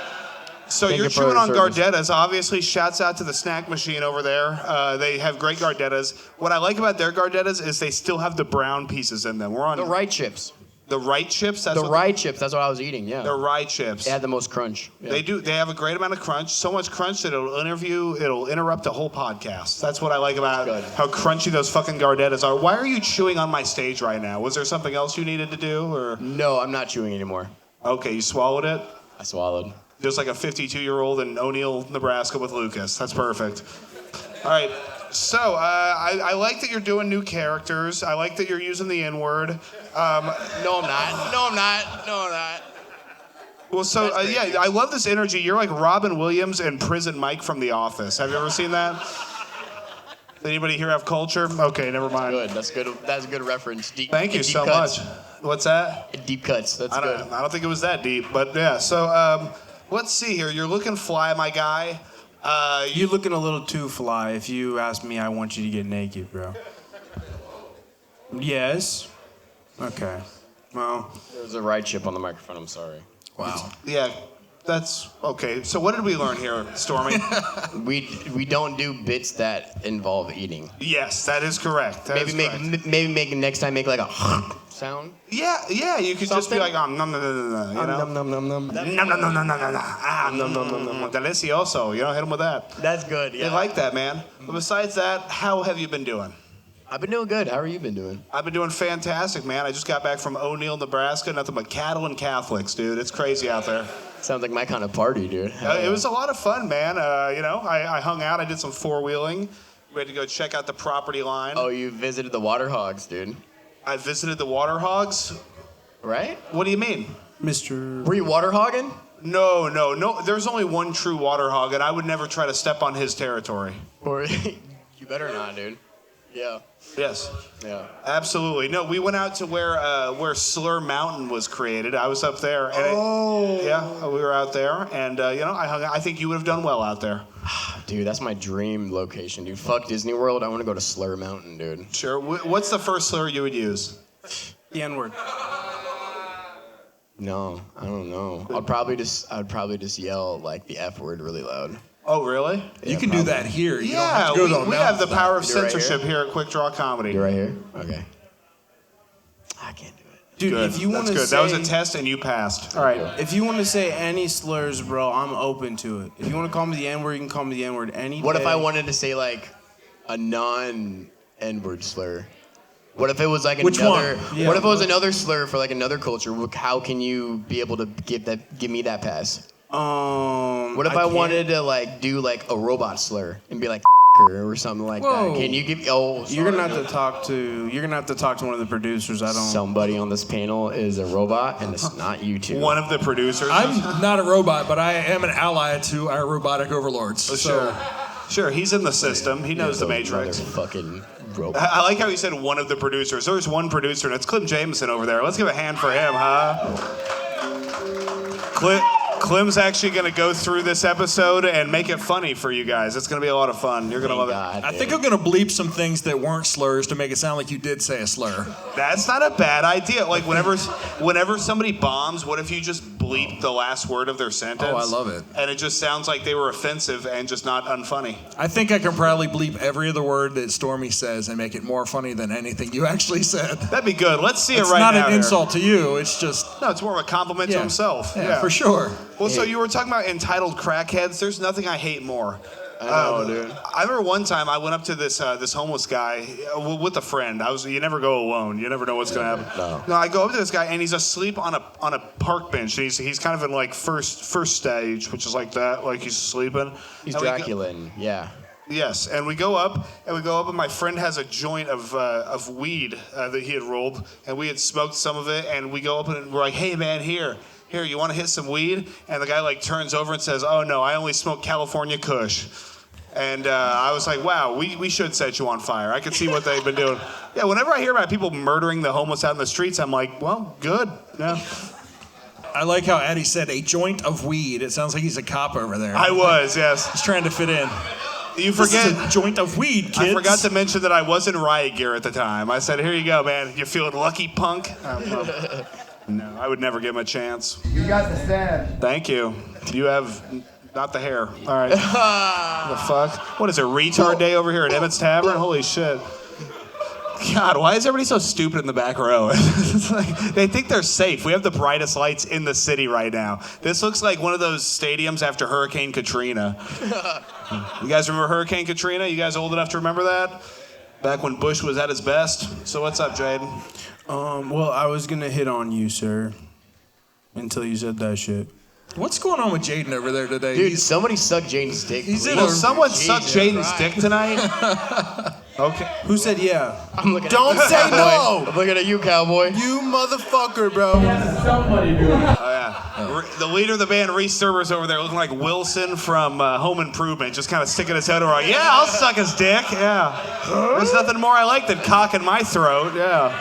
So Thank you're you for chewing your on service. Gardettas. Obviously, shouts out to the snack machine over there. They have great Gardettas. What I like about their Gardettas is they still have the brown pieces in them. We're on The right chips. the right chips. The rye chips. That's what I was eating. Yeah. The rye chips. They had the most crunch. Yeah. They do. They have a great amount of crunch. So much crunch that it'll interrupt a whole podcast. That's what I like about how crunchy those fucking Gardettas are. Why are you chewing on my stage right now? Was there something else you needed to do, or? No, I'm not chewing anymore. Okay, you swallowed it. I swallowed. Just like a 52-year-old in O'Neill, Nebraska with Lucas. That's perfect. All right. So, I like that you're doing new characters. I like that you're using the N-word. No, I'm not. No, I'm not. No, I'm not. Well, so, yeah, I love this energy. You're like Robin Williams and Prison Mike from The Office. Have you ever seen that? Does anybody here have culture? Okay, never mind. Good. That's good. That's a good reference. Thank you deep so cuts. much. What's that? Deep cuts. That's good. I don't think it was that deep, but yeah. So, let's see here. You're looking fly, my guy. You're looking a little too fly. If you ask me, I want you to get naked, bro. Yes? Okay. Well, There's a right chip on the microphone. I'm sorry. Wow. Yeah, that's okay. So what did we learn here, Stormy? We don't do bits that involve eating. Yes, that is correct. Maybe make next time make like a sound. Yeah, you could just be Something? like, nom, nom, nom, nom, nom, you know? Num num num num. Nom, nom, nom, nom, nom, nom, ah, nom, nom, nom, nom, delicioso. You know, hit them with that. That's good. Yeah. They like that, man. But besides that, how have you been doing? I've been doing good. How are you been doing? I've been doing fantastic, man. I just got back from O'Neill, Nebraska. Nothing but cattle and Catholics, dude. It's crazy out there. Sounds like my kind of party, dude. It was a lot of fun, man. You know, I hung out. I did some four-wheeling. We had to go check out the property line. Oh, you visited the water hogs, dude. I visited the water hogs. Right? What do you mean? Mr. Were you water hogging? No. There's only one true water hog, and I would never try to step on his territory. Or you better not, dude. Yeah. Yes. Yeah. Absolutely. No, we went out to where Slur Mountain was created. I was up there. And yeah, we were out there, and you know, I hung out. I think you would have done well out there. Dude, that's my dream location, dude. Fuck Disney World. I want to go to Slur Mountain, dude. Sure. What's the first slur you would use? The N-word. No, I don't know. I'd probably just yell like the F word really loud. Oh, really? You can do that here. You don't Yeah, have to go to a we have the mountain. power of Do it right censorship here at Quik Draw Comedy. You right here? Okay. I can't do it. Dude, Good. if you want That's to good. say... That was a test, and you passed. All right. If you want to say any slurs, bro, I'm open to it. If you want to call me the N-word, you can call me the N-word any What day. if I wanted to say like a non-N-word slur? What if it was like Which another? one? Yeah, what if it was another slur for like another culture? How can you be able to give me that pass? What if I can't- wanted to like do like a robot slur and be like or something like Whoa. that? Can you give? Oh, You're gonna have to talk to one of the producers. I don't. somebody on this panel is a robot, and it's not you two. One of the producers. I'm not a robot, but I am an ally to our robotic overlords. So Sure. He's in the system. He knows the Matrix. Fucking robot. I like how he said one of the producers. There's one producer, and it's Clem Jameson over there. Let's give a hand for him, huh? Clem's actually going to go through this episode and make it funny for you guys. It's going to be a lot of fun. You're going to love it. I think I'm going to bleep some things that weren't slurs to make it sound like you did say a slur. That's not a bad idea. Like whenever somebody bombs, what if you just bleep the last word of their sentence? Oh, I love it. And it just sounds like they were offensive and just not unfunny. I think I can probably bleep every other word that Stormy says and make it more funny than anything you actually said. That'd be good. Let's see It's it right not now. an insult to you. It's just No, it's more of a compliment to himself. Yeah, for sure. Well, so you were talking about entitled crackheads. There's nothing I hate more. I know, dude. I remember one time I went up to this homeless guy with a friend. You never go alone. You never know what's gonna happen. No, I go up to this guy and he's asleep on a park bench. He's kind of in like first stage, which is like that, like he's sleeping. He's And we go- Dracula, yeah. Yes, and we go up, and my friend has a joint of weed that he had rolled, and we had smoked some of it, and we go up and we're like, hey man, here, you want to hit some weed? And the guy like turns over and says, oh no, I only smoke California Kush. And I was like, wow, we should set you on fire. I could see what they've been doing. Yeah, whenever I hear about people murdering the homeless out in the streets, I'm like, well, good. Yeah. I like how Addy said a joint of weed. It sounds like he's a cop over there. I was, yes. He's trying to fit in. You This forget. is a joint of weed, kids. I forgot to mention that I was in riot gear at the time. I said, here you go, man. You feeling lucky, punk? No, I would never give him a chance. You got the stand. Thank you. You have not the hair. All right. The fuck? What is it, retard day over here at Emmett's Tavern? Holy shit. God, why is everybody so stupid in the back row? It's like, they think they're safe. We have the brightest lights in the city right now. This looks like one of those stadiums after Hurricane Katrina. You guys remember Hurricane Katrina? You guys old enough to remember that? Back when Bush was at his best. So what's up, Jayden? Well, I was gonna hit on you, sir, until you said that shit. What's going on with Jayden over there today? Dude, somebody suck Jayden's dick. He's in Will a someone suck Jayden's dick tonight? Okay. Who said yeah? I'm looking Don't at you, say cowboy. no. I'm looking at you, cowboy. You motherfucker, bro. Oh yeah. The leader of the band, Reese Serber's over there, looking like Wilson from Home Improvement, just kind of sticking his head around. Yeah, I'll suck his dick. Yeah. There's nothing more I like than cock in my throat. Yeah.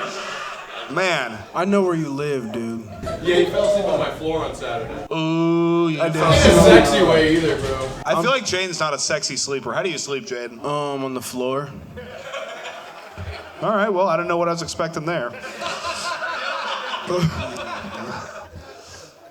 Man. I know where you live, dude. Yeah, he fell asleep on my floor on Saturday. Ooh, you I did. Not in a sexy way either, bro. I feel like Jaden's not a sexy sleeper. How do you sleep, Jayden? On the floor. All right, well, I don't know what I was expecting there.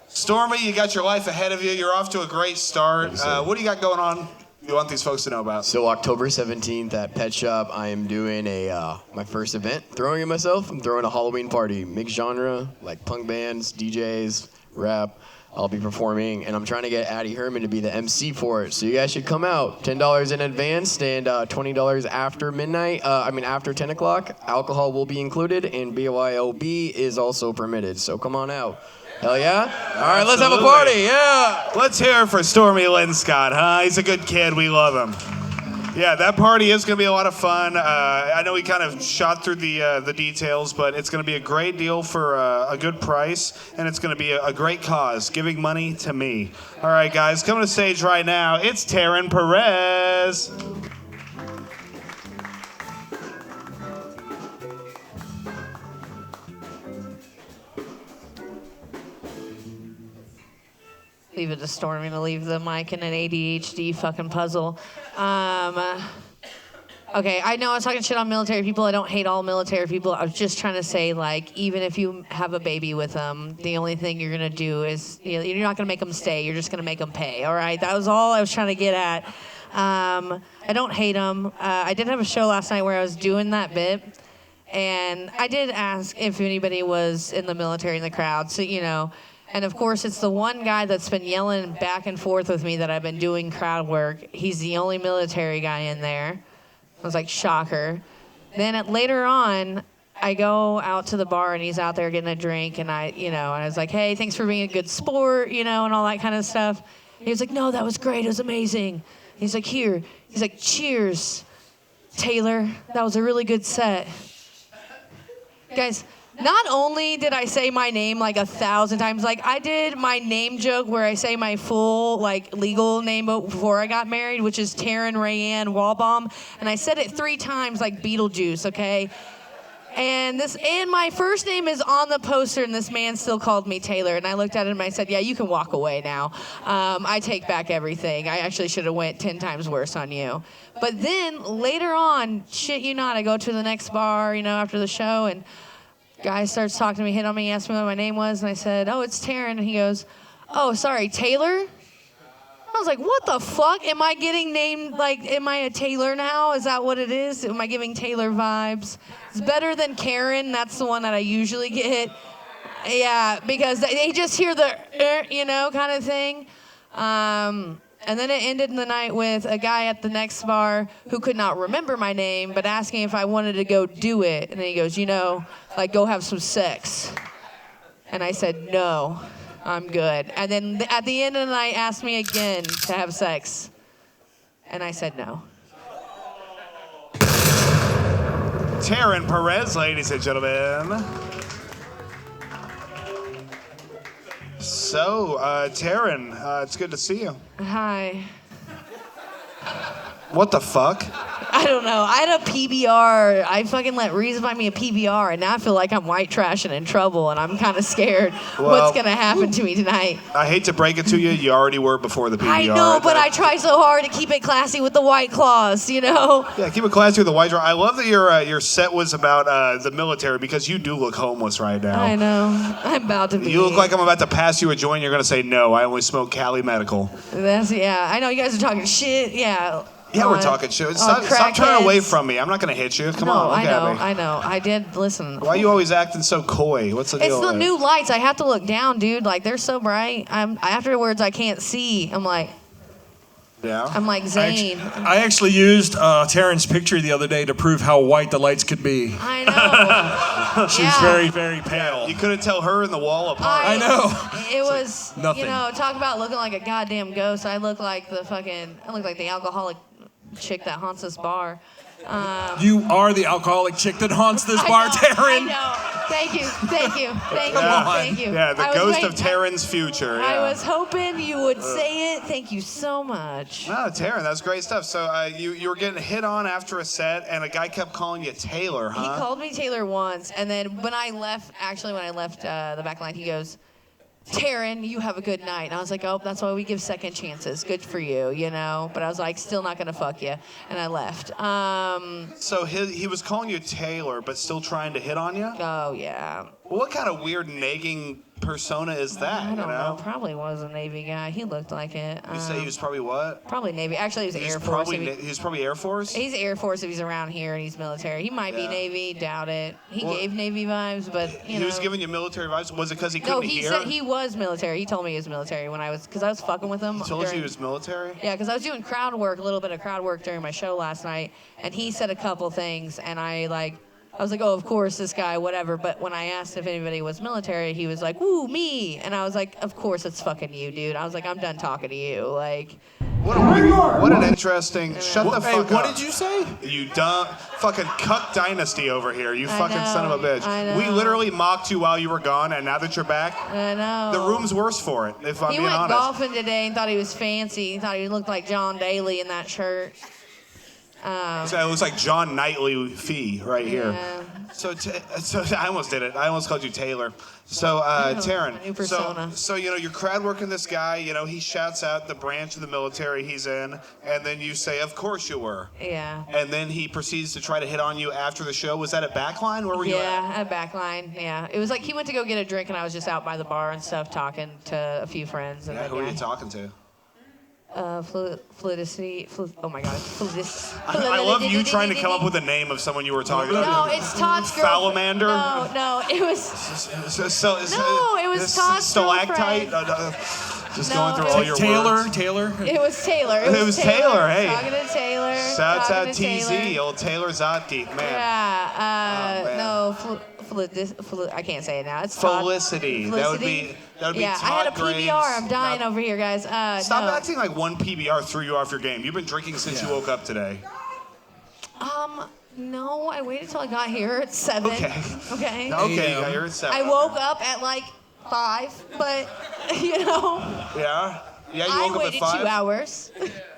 Stormy, you got your life ahead of you. You're off to a great start. What do you got going on you want these folks to know about? So October 17th at Pet Shop, I am doing my first event, throwing it myself. I'm throwing a Halloween party, mixed genre, like punk bands, DJs, rap. I'll be performing, and I'm trying to get Addy Herman to be the MC for it. So you guys should come out. $10 in advance and $20 after midnight. After 10 o'clock. Alcohol will be included, and BYOB is also permitted. So come on out. Hell yeah? All right, let's have a party. Yeah. Let's hear it for Stormy Linscott, huh? He's a good kid. We love him. Yeah, that party is going to be a lot of fun. I know we kind of shot through the details, but it's going to be a great deal for a good price, and it's going to be a great cause, giving money to me. All right, guys, coming to stage right now, it's Taryn Perez. Leave it to Stormy to leave the mic in an ADHD fucking puzzle. Okay, I know I was talking shit on military people. I don't hate all military people. I was just trying to say, like, even if you have a baby with them, the only thing you're going to do is, you're not going to make them stay. You're just going to make them pay, all right? That was all I was trying to get at. I don't hate them. I did have a show last night where I was doing that bit, and I did ask if anybody was in the military in the crowd, so, And of course, it's the one guy that's been yelling back and forth with me that I've been doing crowd work. He's the only military guy in there. I was like, shocker. Then later on, I go out to the bar and he's out there getting a drink, and I was like, hey, thanks for being a good sport, and all that kind of stuff. And he was like, no, that was great. It was amazing. He's like, here. He's like, cheers, Taylor. That was a really good set. Guys, not only did I say my name like 1,000 times, like I did my name joke where I say my full like legal name before I got married, which is Taryn Rayanne Walbaum, and I said it 3 times like Beetlejuice, okay? And my first name is on the poster, and this man still called me Taylor, and I looked at him and I said, yeah, you can walk away now. I take back everything. I actually should have went 10 times worse on you. But then later on, shit you not, I go to the next bar, after the show, and guy starts talking to me, hit on me, asked me what my name was, and I said, oh, it's Taryn. And he goes, oh, sorry, Taylor? I was like, what the fuck? Am I getting named, am I a Taylor now? Is that what it is? Am I giving Taylor vibes? It's better than Karen. That's the one that I usually get. Yeah, because they just hear the, kind of thing. And then it ended the night with a guy at the next bar who could not remember my name, but asking if I wanted to go do it. And then he goes, go have some sex. And I said, no, I'm good. And then at the end of the night, asked me again to have sex. And I said no. Taryn Perez, ladies and gentlemen. So, Taryn, it's good to see you. Hi. What the fuck? I don't know. I had a PBR. I fucking let Reese buy me a PBR, and now I feel like I'm white trash and in trouble, and I'm kind of scared what's going to happen to me tonight. I hate to break it to you. You already were before the PBR. I know, but I try so hard to keep it classy with the White Claws, Yeah, keep it classy with the White Claw. I love that your set was about the military, because you do look homeless right now. I know. I'm about to be. You look like I'm about to pass you a joint. You're going to say, no, I only smoke Cali Medical. I know you guys are talking shit. Yeah. Yeah, we're talking shit. Stop turning away from me. I'm not going to hit you. Come on, look at me. I know. I did listen. Why are you always acting so coy? What's the deal? It's the new lights. I have to look down, dude. Like, they're so bright. Afterwards, I can't see. I'm like, Yeah. I'm like Zane. I actually used Taryn's picture the other day to prove how white the lights could be. I know. She's very, very pale. You couldn't tell her and the wall apart. I know. It was, nothing. you know, talk about looking like a goddamn ghost. I look like the alcoholic chick that haunts this bar. You are the alcoholic chick that haunts this bar, Taryn. I know. Thank you. Yeah, the ghost of Taryn's future. Yeah. I was hoping you would say it. Thank you so much. No, Taryn, that's great stuff. So you were getting hit on after a set, and a guy kept calling you Taylor, huh? He called me Taylor once, and then when I left the back line, he goes, Taryn, you have a good night. And I was like, oh, that's why we give second chances. Good for you, you know? But I was like, still not going to fuck you. And I left. So he was calling you Taylor, but still trying to hit on you? Oh, yeah. Well, what kind of weird nagging persona is that, I don't you know? Probably was a Navy guy. He looked like it. You say he was probably what? Probably Navy. Actually, he was Air Force. He was probably Air Force? He's Air Force if he's around here and he's military. He might be Navy. Doubt it. He gave Navy vibes, but, you know. He was giving you military vibes? Was it because he couldn't hear? No, he said he was military. He told me he was military because I was fucking with him. He told you he was military? Yeah, because I was doing crowd work, a little bit of crowd work during my show last night, and he said a couple things, and I was like, oh, of course, this guy, whatever. But when I asked if anybody was military, he was like, woo, me. And I was like, of course it's fucking you, dude. I was like, I'm done talking to you. Like, what an interesting. Shut the fuck up. What did you say? You dumb fucking cuck dynasty over here. You fucking son of a bitch. I know. We literally mocked you while you were gone, and now that you're back, I know. the room's worse for it. If I'm He being went honest. golfing today and thought he was fancy. He thought he looked like John Daly in that shirt. So it looks like John Knightley Fee right here. Yeah. So I almost did it. I almost called you Taylor. So Taryn, new persona. so you know you're crowd working this guy. You know he shouts out the branch of the military he's in, and then you say, "Of course you were." Yeah. And then he proceeds to try to hit on you after the show. Was that at Backline? Where were you at? Yeah, at Backline. Yeah, it was like he went to go get a drink, and I was just out by the bar and stuff, talking to a few friends. And Yeah, who are you talking to? Fluidity. Oh my God. I love you trying to come up with a name of someone you were talking to. No, it's Todd's girlfriend. Salamander? No, it was. It was Todd's stalactite? girlfriend. Just going through all your words. Taylor. It was Taylor. It was Taylor. Hey. Talking to Taylor. Shouts talking out to TZ, Taylor. old Taylor Zotke, man. Yeah. man. No, I can't say it now. It's Todd. Felicity. That would be yeah, Todd I had a Graves. PBR. I'm dying over here, guys. Stop no. acting like one PBR threw you off your game. You've been drinking since you woke up today. No, I waited till I got here at 7. Okay. Okay. Okay, you got here at 7. I woke up at like 5, but you know. Yeah? Yeah, you I woke up at waited 5? 2 hours.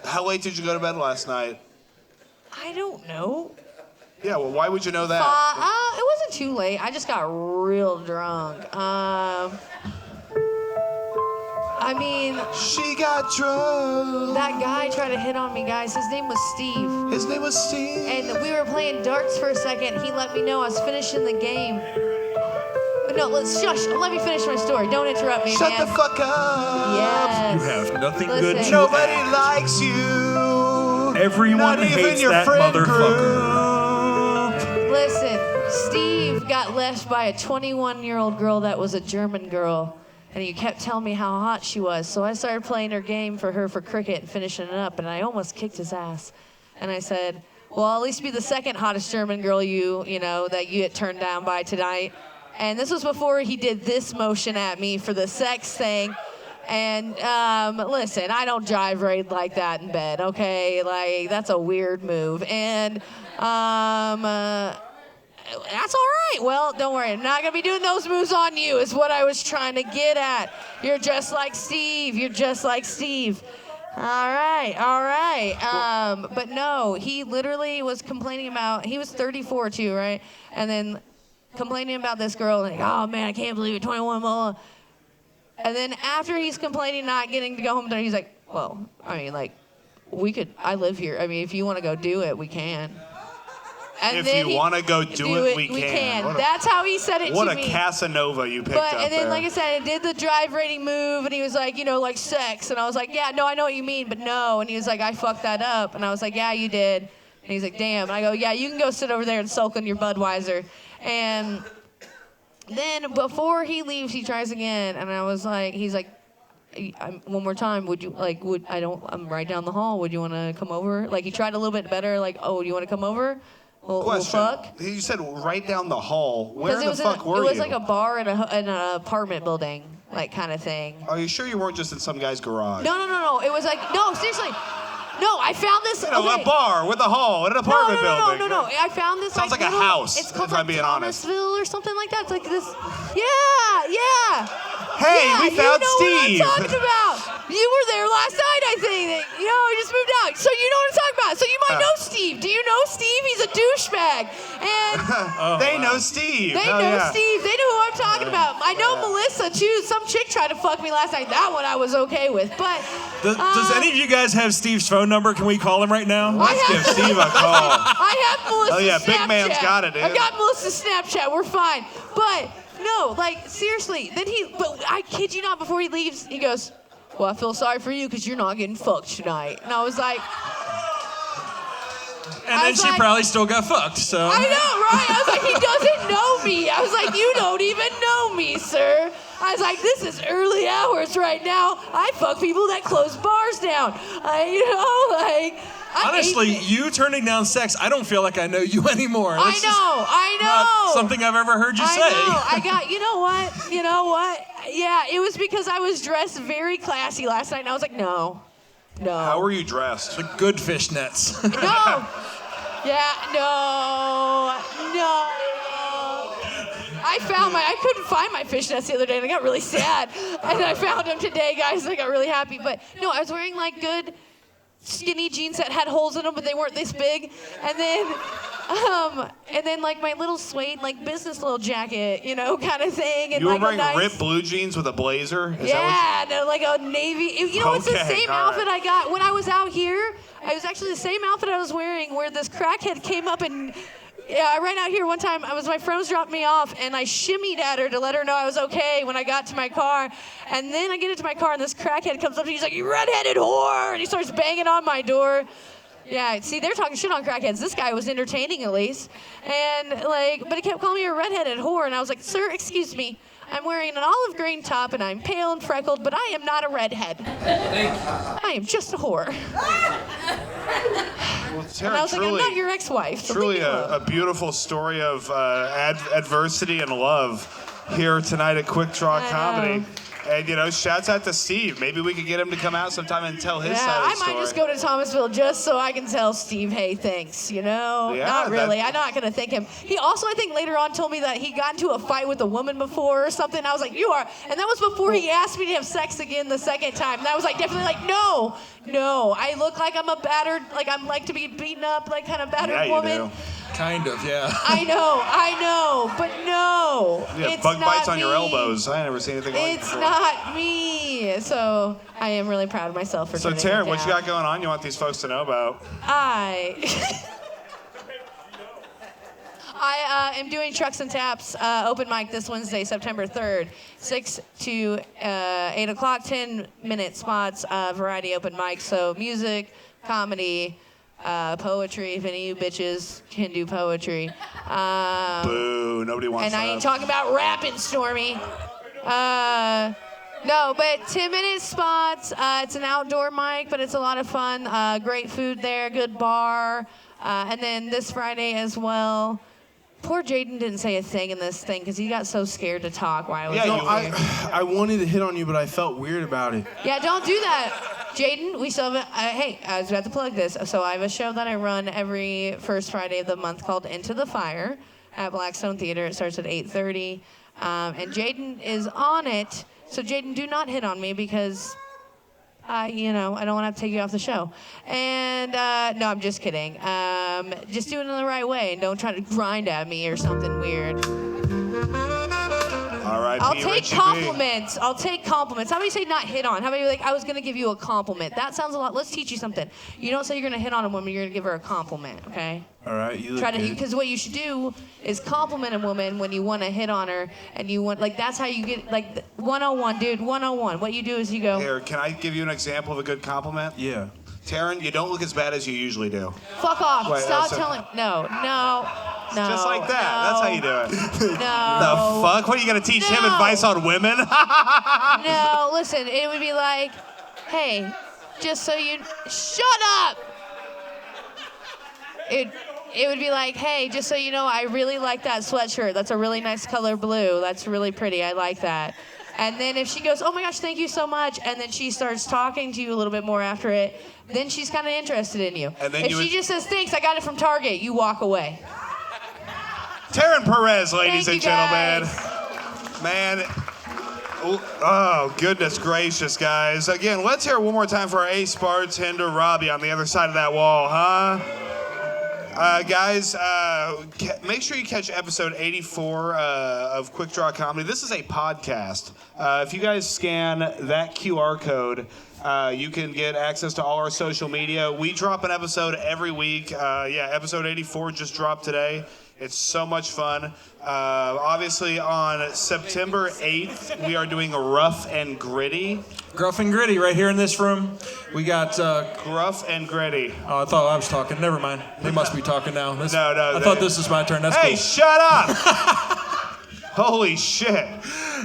How late did you go to bed last night? I don't know. Yeah, well, why would you know that? It wasn't too late. I just got real drunk. I mean, she got drunk. That guy tried to hit on me, guys. His name was Steve. His name was Steve. And we were playing darts for a second. He let me know I was finishing the game. But no, shush. Let me finish my story. Don't interrupt me, Shut man. the fuck up. Yes. You have nothing Listen. good to Nobody add. likes you. Everyone Not even hates your that friend motherfucker. group. Listen, Steve got left by a 21-year-old girl that was a German girl. And he kept telling me how hot she was. So I started playing her game for her for cricket and finishing it up. And I almost kicked his ass. And I said, well, I'll at least be the second hottest German girl you know, that you get turned down by tonight. And this was before he did this motion at me for the sex thing. And listen, I don't jive raid like that in bed, okay? Like, that's a weird move. And that's all right. Well, don't worry. I'm not going to be doing those moves on you is what I was trying to get at. You're just like Steve. You're just like Steve. All right. But no, he literally was complaining about, he was 34 too, right? And then complaining about this girl, like, oh man, I can't believe it, 21, blah, blah. And then after he's complaining not getting to go home, he's like, well, I mean, like, I live here. I mean, if you want to go do it, we can. And if then you want to go do it, we can. That's how he said it to me. What a Casanova you picked up And then, there. like I said, I did the drive rating move, and he was like, you know, like sex. And I was like, yeah, no, I know what you mean, but no. And he was like, I fucked that up. And I was like, yeah, you did. And he's like, damn. And I go, yeah, you can go sit over there and sulk on your Budweiser. And then before he leaves, he tries again. And I was like, he's like, one more time, would you I'm right down the hall. Would you want to come over? Like he tried a little bit better. Like, oh, do you want to come over? We'll Question. fuck. You said right down the hall. Where the fuck were you? It was like a bar in an apartment building, like kind of thing. Are you sure you weren't just in some guy's garage? No. It was like, no, seriously. No, I found this. A bar with a hall in an apartment building. No. I found this. Sounds like a little, house, It's called if I'm being honest. Thomasville or something like that. It's like this. Yeah. Hey, we found you know Steve. What I'm talking about. You were there last night, I think. He just moved out. So you know what I'm talking about. So you might know Steve. Do you know Steve? He's a douchebag. And they know Steve. They know Steve. They know who I'm talking about. I know Melissa too. Some chick tried to fuck me last night. That one I was okay with. But does any of you guys have Steve's phone number? Can we call him right now? Let's give Steve a call. I have Melissa's Oh yeah, Snapchat. big man's got it, dude. I got Melissa's Snapchat. We're fine. But no, like seriously. But I kid you not. Before he leaves, he goes, "Well, I feel sorry for you because you're not getting fucked tonight." And I was like. And then she probably still got fucked, so. I know, right? I was like, he doesn't know me. I was like, you don't even know me, sir. I was like, this is early hours right now. I fuck people that close bars down. Honestly, you turning down sex, I don't feel like I know you anymore. I know. Not something I've ever heard you say. I got, you know what? Yeah, it was because I was dressed very classy last night, and I was like, no. How were you dressed? The good fishnets. No. Yeah, no. I couldn't find my fishnets the other day, and I got really sad. And I found them today, guys, and I got really happy. But no, I was wearing like good skinny jeans that had holes in them, but they weren't this big. And then like my little suede like business little jacket, kind of thing. And You were like wearing a nice, ripped blue jeans with a blazer? Like a navy. It's the same outfit I got when I was out here. It was actually the same outfit I was wearing where this crackhead came up and I ran out here one time. My friend was dropping me off, and I shimmied at her to let her know I was okay when I got to my car. And then I get into my car, and this crackhead comes up to me. He's like, "You redheaded whore!" And he starts banging on my door. Yeah, see, they're talking shit on crackheads. This guy was entertaining, at least. And, but he kept calling me a redheaded whore. And I was like, "Sir, excuse me. I'm wearing an olive green top, and I'm pale and freckled, but I am not a redhead. Thank you. I am just a whore." Well, Tara, and I was like, "I'm not your ex-wife." So truly a beautiful story of adversity and love here tonight at Quik Draw Comedy. And, shouts out to Steve. Maybe we could get him to come out sometime and tell his side of the story. I might just go to Thomasville just so I can tell Steve, hey, thanks, Yeah, Not really. I'm not going to thank him. He also, I think, later on told me that he got into a fight with a woman before or something. I was like, you are. And that was before he asked me to have sex again the second time. And I was like, definitely like, no. I look like I'm a battered, like I'm like to be beaten up, like kind of battered woman. Do. Kind of, yeah. I know, but no. Yeah, it's bug not bites on your me. elbows. I never seen anything like that. It's not me. So I am really proud of myself for So, turning Taryn, it what you down. got going on you want these folks to know about? I am doing Trucks and Taps open mic this Wednesday, September 3rd, 6 to 8 o'clock, 10-minute spots, variety open mic. So music, comedy, poetry, if any of you bitches can do poetry. Boo, nobody wants and that. I ain't talking about rapping, Stormy. No, but 10-minute spots. It's an outdoor mic, but it's a lot of fun. Great food there, good bar. And then this Friday as well. Poor Jayden didn't say a thing in this thing because he got so scared to talk while I was here. I wanted to hit on you, but I felt weird about it. Yeah, don't do that. Jayden, we still have hey, I was about to plug this. So I have a show that I run every first Friday of the month called Into the Fire at Blackstone Theater. It starts at 8:30. And Jayden is on it. So Jayden, do not hit on me because I don't want to have to take you off the show. And no, I'm just kidding. Just do it in the right way and don't try to grind at me or something weird. All right, I'll take compliments. How about you say not hit on? How about you like, I was going to give you a compliment. That sounds a lot. Let's teach you something. You don't say you're going to hit on a woman. You're going to give her a compliment, okay? All right, you look good. Because what you should do is compliment a woman when you want to hit on her, and you want that's how you get 101, dude. 101. What you do is you go. Here, can I give you an example of a good compliment? Yeah. Taryn, you don't look as bad as you usually do. Fuck off. Wait, Stop that's telling. No. Just like that. That's how you do it. No. The fuck? What are you gonna teach him advice on women? No, listen, it would be like, hey, just so you shut up. It would be like, hey, just so you know, I really like that sweatshirt. That's a really nice color blue. That's really pretty. I like that. And then if she goes, oh my gosh, thank you so much, and then she starts talking to you a little bit more after it, then she's kind of interested in you. And then if she just says, thanks, I got it from Target, you walk away. Taryn Perez, ladies Thank and you, gentlemen. guys. Man. Oh, goodness gracious, guys. Again, let's hear it one more time for our ace bartender, Robbie, on the other side of that wall, huh? Guys, make sure you catch episode 84 of Quik Draw Comedy. This is a podcast. If you guys scan that QR code, you can get access to all our social media. We drop an episode every week. Episode 84 just dropped today. It's so much fun. Obviously, on September 8th, we are doing a Rough and Gritty. Gruff and Gritty right here in this room. We got... Gruff and Gritty. Oh, I thought I was talking. Never mind. They must be talking now. No. I thought this was my turn. That's Hey, cool. shut up! Holy shit.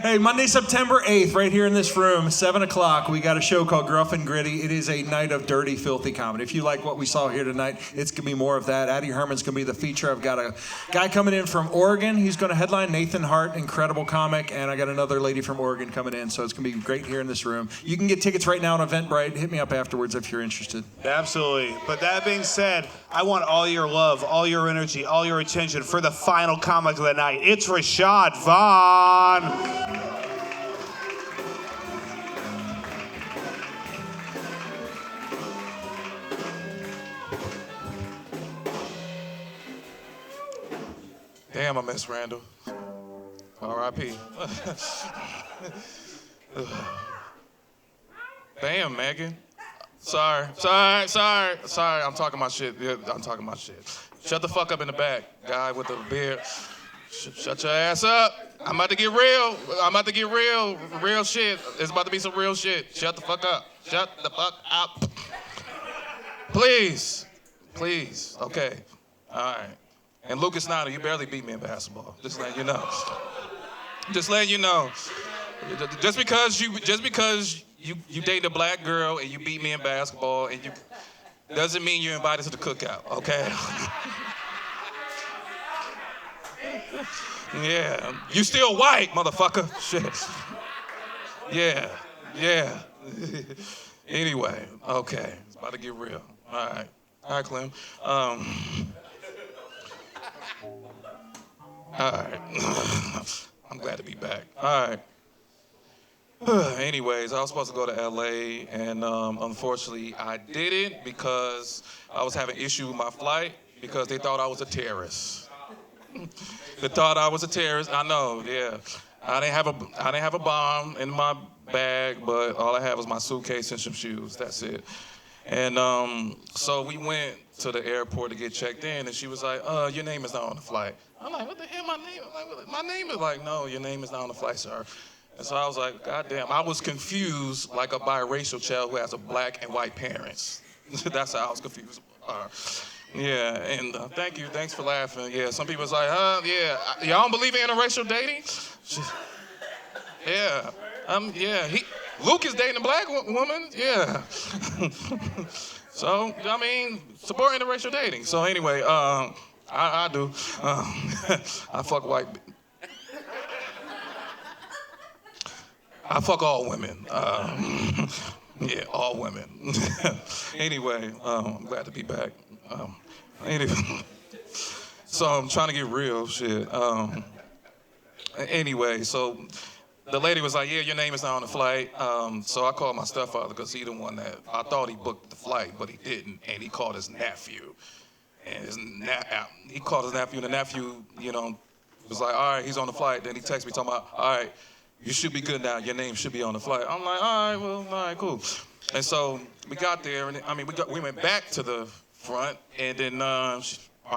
Hey, Monday, September 8th, right here in this room, 7 o'clock, we got a show called Gruff and Gritty. It is a night of dirty, filthy comedy. If you like what we saw here tonight, it's going to be more of that. Addy Herman's going to be the feature. I've got a guy coming in from Oregon. He's going to headline. Nathan Hart, incredible comic. And I got another lady from Oregon coming in. So it's going to be great here in this room. You can get tickets right now on Eventbrite. Hit me up afterwards if you're interested. Absolutely. But that being said, I want all your love, all your energy, all your attention for the final comic of the night. It's Rashad Vaughn. Damn, I miss Randall. R.I.P. Damn, Megan. Sorry. I'm talking my shit. Yeah, I'm talking my shit. Shut the fuck up in the back, guy with the beard. Shut your ass up. I'm about to get real. Real shit. It's about to be some real shit. Shut the fuck up. Shut the fuck up. Please. Okay. All right. And Lucas Snyder, you barely beat me in basketball. Just letting you know. Just because you date a black girl and you beat me in basketball and you doesn't mean you're invited to the cookout, okay? Yeah. You still white, motherfucker. Shit. Yeah. Anyway, okay. It's about to get real. All right, Clem. All right. I'm glad to be back. All right. Anyways, I was supposed to go to LA, and unfortunately, I didn't because I was having issue with my flight because they thought I was a terrorist. They thought I was a terrorist. I know, yeah. I didn't have a bomb in my bag, but all I had was my suitcase and some shoes. That's it. And so we went to the airport to get checked in, and she was like, your name is not on the flight. I'm like, what the hell, my name? I'm like, my name is like, no, your name is not on the flight, sir. And so I was like, God damn, I was confused like a biracial child who has a black and white parents. That's how I was confused. Yeah, and thank you, thanks for laughing. Yeah, some people was like, y'all don't believe in interracial dating? Yeah, Luke is dating a black woman, yeah. So, I mean, support interracial dating. So anyway, I do. I fuck white. I fuck all women. Yeah, all women. Anyway, I'm glad to be back. Anyway, so I'm trying to get real shit. Anyway, so the lady was like, yeah, your name is not on the flight. So I called my stepfather because he's the one that I thought he booked the flight, but he didn't. And he called his nephew. And he called his nephew, and the nephew, was like, all right, he's on the flight. Then he texted me talking about, all right, you should be good now. Your name should be on the flight. I'm like, all right, cool. And so we got there, and we went back to the front, and then our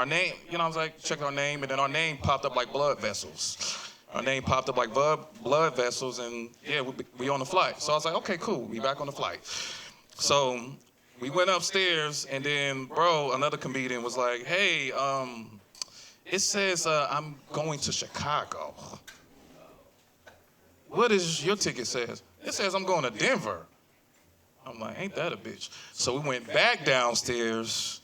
name, I was like, check our name, and then our name popped up like blood vessels. Our name popped up like blood vessels, and yeah, we on the flight. So I was like, okay, cool, we back on the flight. So we went upstairs, and then, bro, another comedian was like, hey, it says I'm going to Chicago. What does your ticket says? It says I'm going to Denver. I'm like, ain't that a bitch? So we went back downstairs,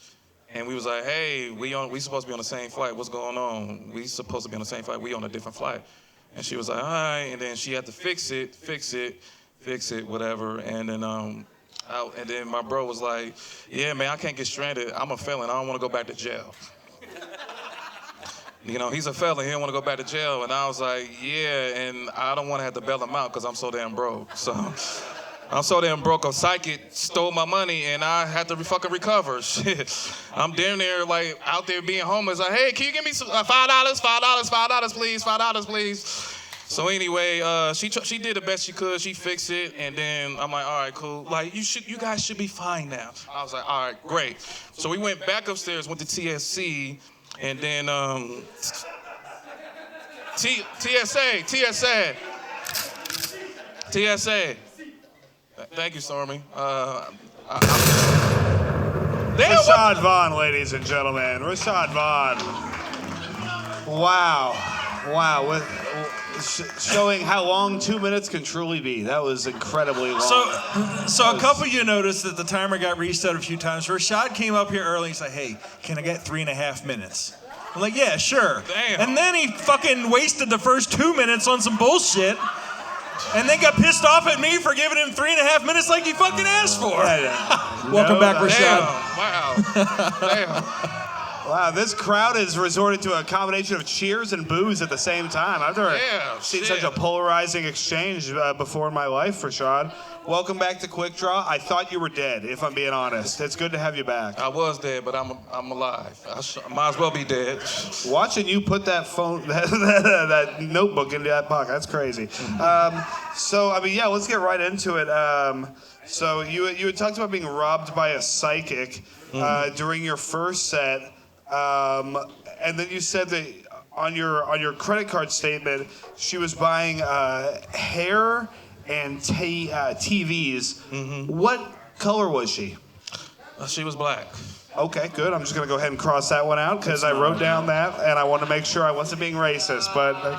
and we was like, hey, we supposed to be on the same flight. What's going on? We supposed to be on the same flight. We on a different flight. And she was like, all right. And then she had to fix it, whatever. And then and then my bro was like, yeah, man, I can't get stranded. I'm a felon. I don't want to go back to jail. You know, he's a felon. He don't want to go back to jail. And I was like, yeah, and I don't want to have to bail him out because I'm so damn broke. So I'm so damn broke. A psychic stole my money, and I had to fucking recover. Shit. I'm damn near, like, out there being homeless. Like, hey, can you give me $5, $5, please, $5, please. So anyway, she did the best she could. She fixed it, and then I'm like, all right, cool. Like, you guys should be fine now. I was like, all right, great. So we went back upstairs, went to TSC, and then TSA. Thank you, Stormy. Rashad Vaughn, ladies and gentlemen. Rashad Vaughn. Wow. Showing how long 2 minutes can truly be. That was incredibly long. So a couple of you noticed that the timer got reset a few times. Rashad came up here early and said, hey, can I get 3.5 minutes? I'm like, yeah, sure. Damn. And then he fucking wasted the first 2 minutes on some bullshit. And then got pissed off at me for giving him 3.5 minutes like he fucking asked for. Welcome back, Rashad. Damn. Wow, this crowd has resorted to a combination of cheers and boos at the same time. I've never seen such a polarizing exchange before in my life, Rashad. Welcome back to Quik Draw. I thought you were dead, if I'm being honest. It's good to have you back. I was dead, but I'm alive. I might as well be dead. Watching you put that phone, that notebook into that pocket, that's crazy. So, I mean, yeah, let's get right into it. So you had talked about being robbed by a psychic during your first set. And then you said that on your credit card statement, she was buying hair and TVs. What color was she? She was black. Okay, good. I'm just gonna go ahead and cross that one out because I wrote down that and I want to make sure I wasn't being racist. But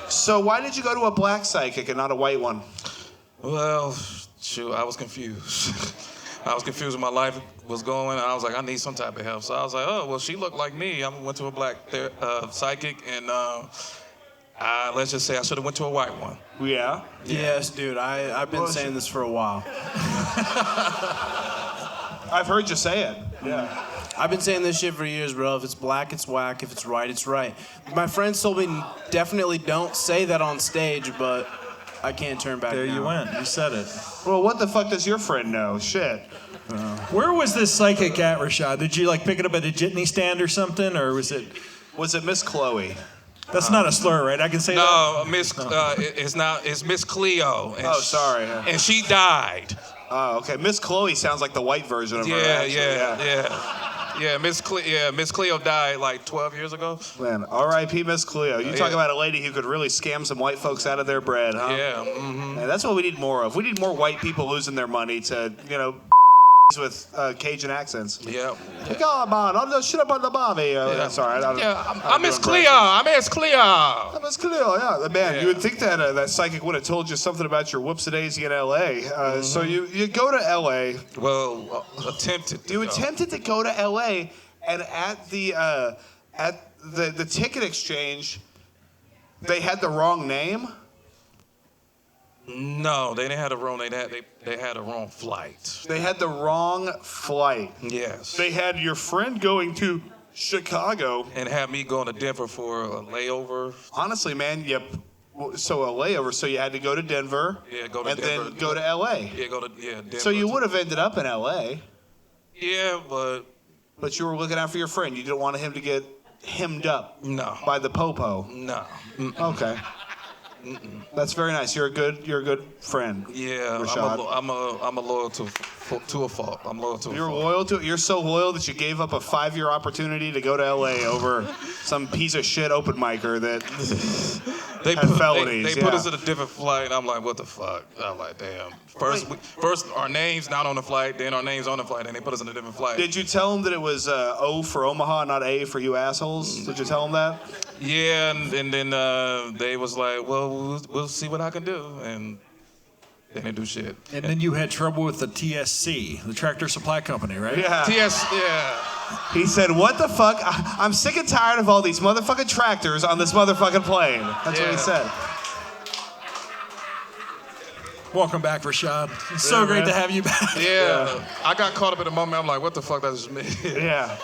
so why did you go to a black psychic and not a white one? Well, shoot, I was confused. I was confused where my life was going. I was like, I need some type of help. So I was like, oh, well, she looked like me. I went to a black psychic, and let's just say I should have went to a white one. Yeah? Yes, dude. I've been saying this for a while. I've heard you say it. Yeah. I've been saying this shit for years, bro. If it's black, it's whack. If it's right, it's right. My friends told me definitely don't say that on stage, but I can't turn back now. There you went. You said it. Well, what the fuck does your friend know? Shit. Where was this psychic at, Rashad? Did you like pick it up at a jitney stand or something, or was it Miss Chloe? That's not a slur, right? I can say that. No, it's not. It's Miss Cleo. And sorry. And she died. Oh, okay. Miss Chloe sounds like the white version of her. Yeah. Miss Cleo died like 12 years ago. Man, R.I.P. Miss Cleo. You talk about a lady who could really scam some white folks out of their bread, huh? Yeah. Man, that's what we need more of. We need more white people losing their money to, with Cajun accents. Yeah. Come on, I'm just shit up on the Bobby. Sorry, I'm Miss Cleo. I'm Miss Cleo. Miss Cleo, yeah. Man, you would think that that psychic would have told you something about your whoopsie-daisy in L.A. So you go to L.A. Well, attempted to go to L.A. and at the ticket exchange, they had the wrong name. No, they didn't have the wrong. They had a wrong flight. They had the wrong flight. Yes. They had your friend going to Chicago and had me going to Denver for a layover. Honestly, man, so a layover. So you had to go to Denver. Yeah, go to and Denver. then go to L.A. Yeah, Denver. So you would have ended up in L.A. Yeah, but you were looking out for your friend. You didn't want him to get hemmed up. No. By the popo. No. Okay. That's very nice. You're a good friend. Yeah, Rashad. I'm a loyal to a fault. I'm loyal to. You're so loyal that you gave up a 5-year opportunity to go to LA over some piece of shit open micer that. They have put, felonies. they put us in a different flight. I'm like, what the fuck? I'm like, damn. First our names not on the flight, then our names on the flight, and they put us in a different flight. Did you tell them that it was O for Omaha, not A for you assholes? Did you tell them that? Yeah, and then they was like, well, we'll see what I can do, and they didn't do shit. And then you had trouble with the TSC, the Tractor Supply Company, right? Yeah. Yeah. He said, what the fuck? I'm sick and tired of all these motherfucking tractors on this motherfucking plane. That's what he said. Welcome back, Rashad. It's so great to have you back. Yeah. I got caught up in the moment. I'm like, what the fuck? That just me. Yeah.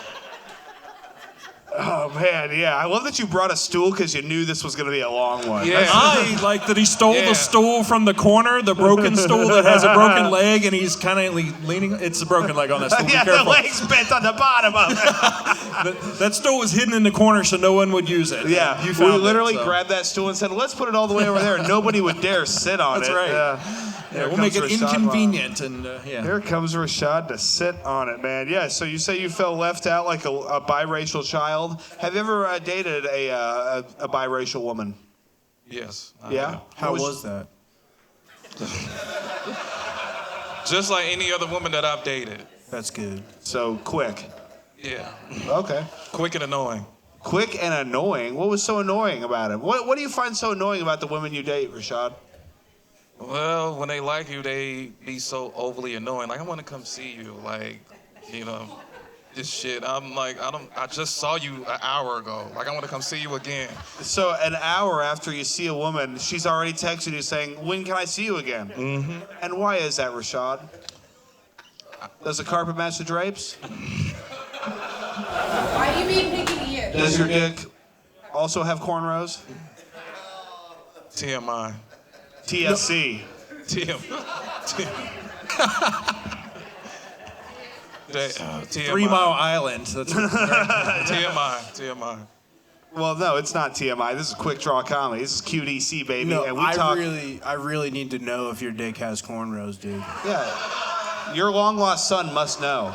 Oh, man, yeah. I love that you brought a stool because you knew this was going to be a long one. Yeah. I like that he stole the stool from the corner, the broken stool that has a broken leg, and he's kind of leaning. It's a broken leg on that stool. Be yeah, careful. the leg's bent on the bottom of it. That stool was hidden in the corner so no one would use it. Yeah, You we found literally it, so. grabbed that stool and said, let's put it all the way over there. Nobody would dare sit on That's it. right. Here We'll make it comes Rashad. inconvenient. And Here comes Rashad to sit on it, man. Yeah, so you say you felt left out like a biracial child. Have you ever dated a biracial woman? Yes. Yeah? How was that? Just like any other woman that I've dated. That's good. So, quick. Yeah. Okay. Quick and annoying. Quick and annoying? What was so annoying about it? What do you find so annoying about the women you date, Rashad? Well, when they like you, they be so overly annoying. Like, I want to come see you. Like, you know, this shit. I'm like, I just saw you an hour ago. Like, I want to come see you again. So an hour after you see a woman, she's already texted you saying, when can I see you again? Mm-hmm. And why is that, Rashad? Does the carpet match the drapes? Why are you being picky here? Does your dick also have cornrows? TMI. TSC. TMI. 3 Mile Island. That's TMI. Well, no, it's not TMI. This is Quik Draw Comedy. This is QDC, baby. No, and we I really need to know if your dick has cornrows, dude. Yeah. Your long lost son must know.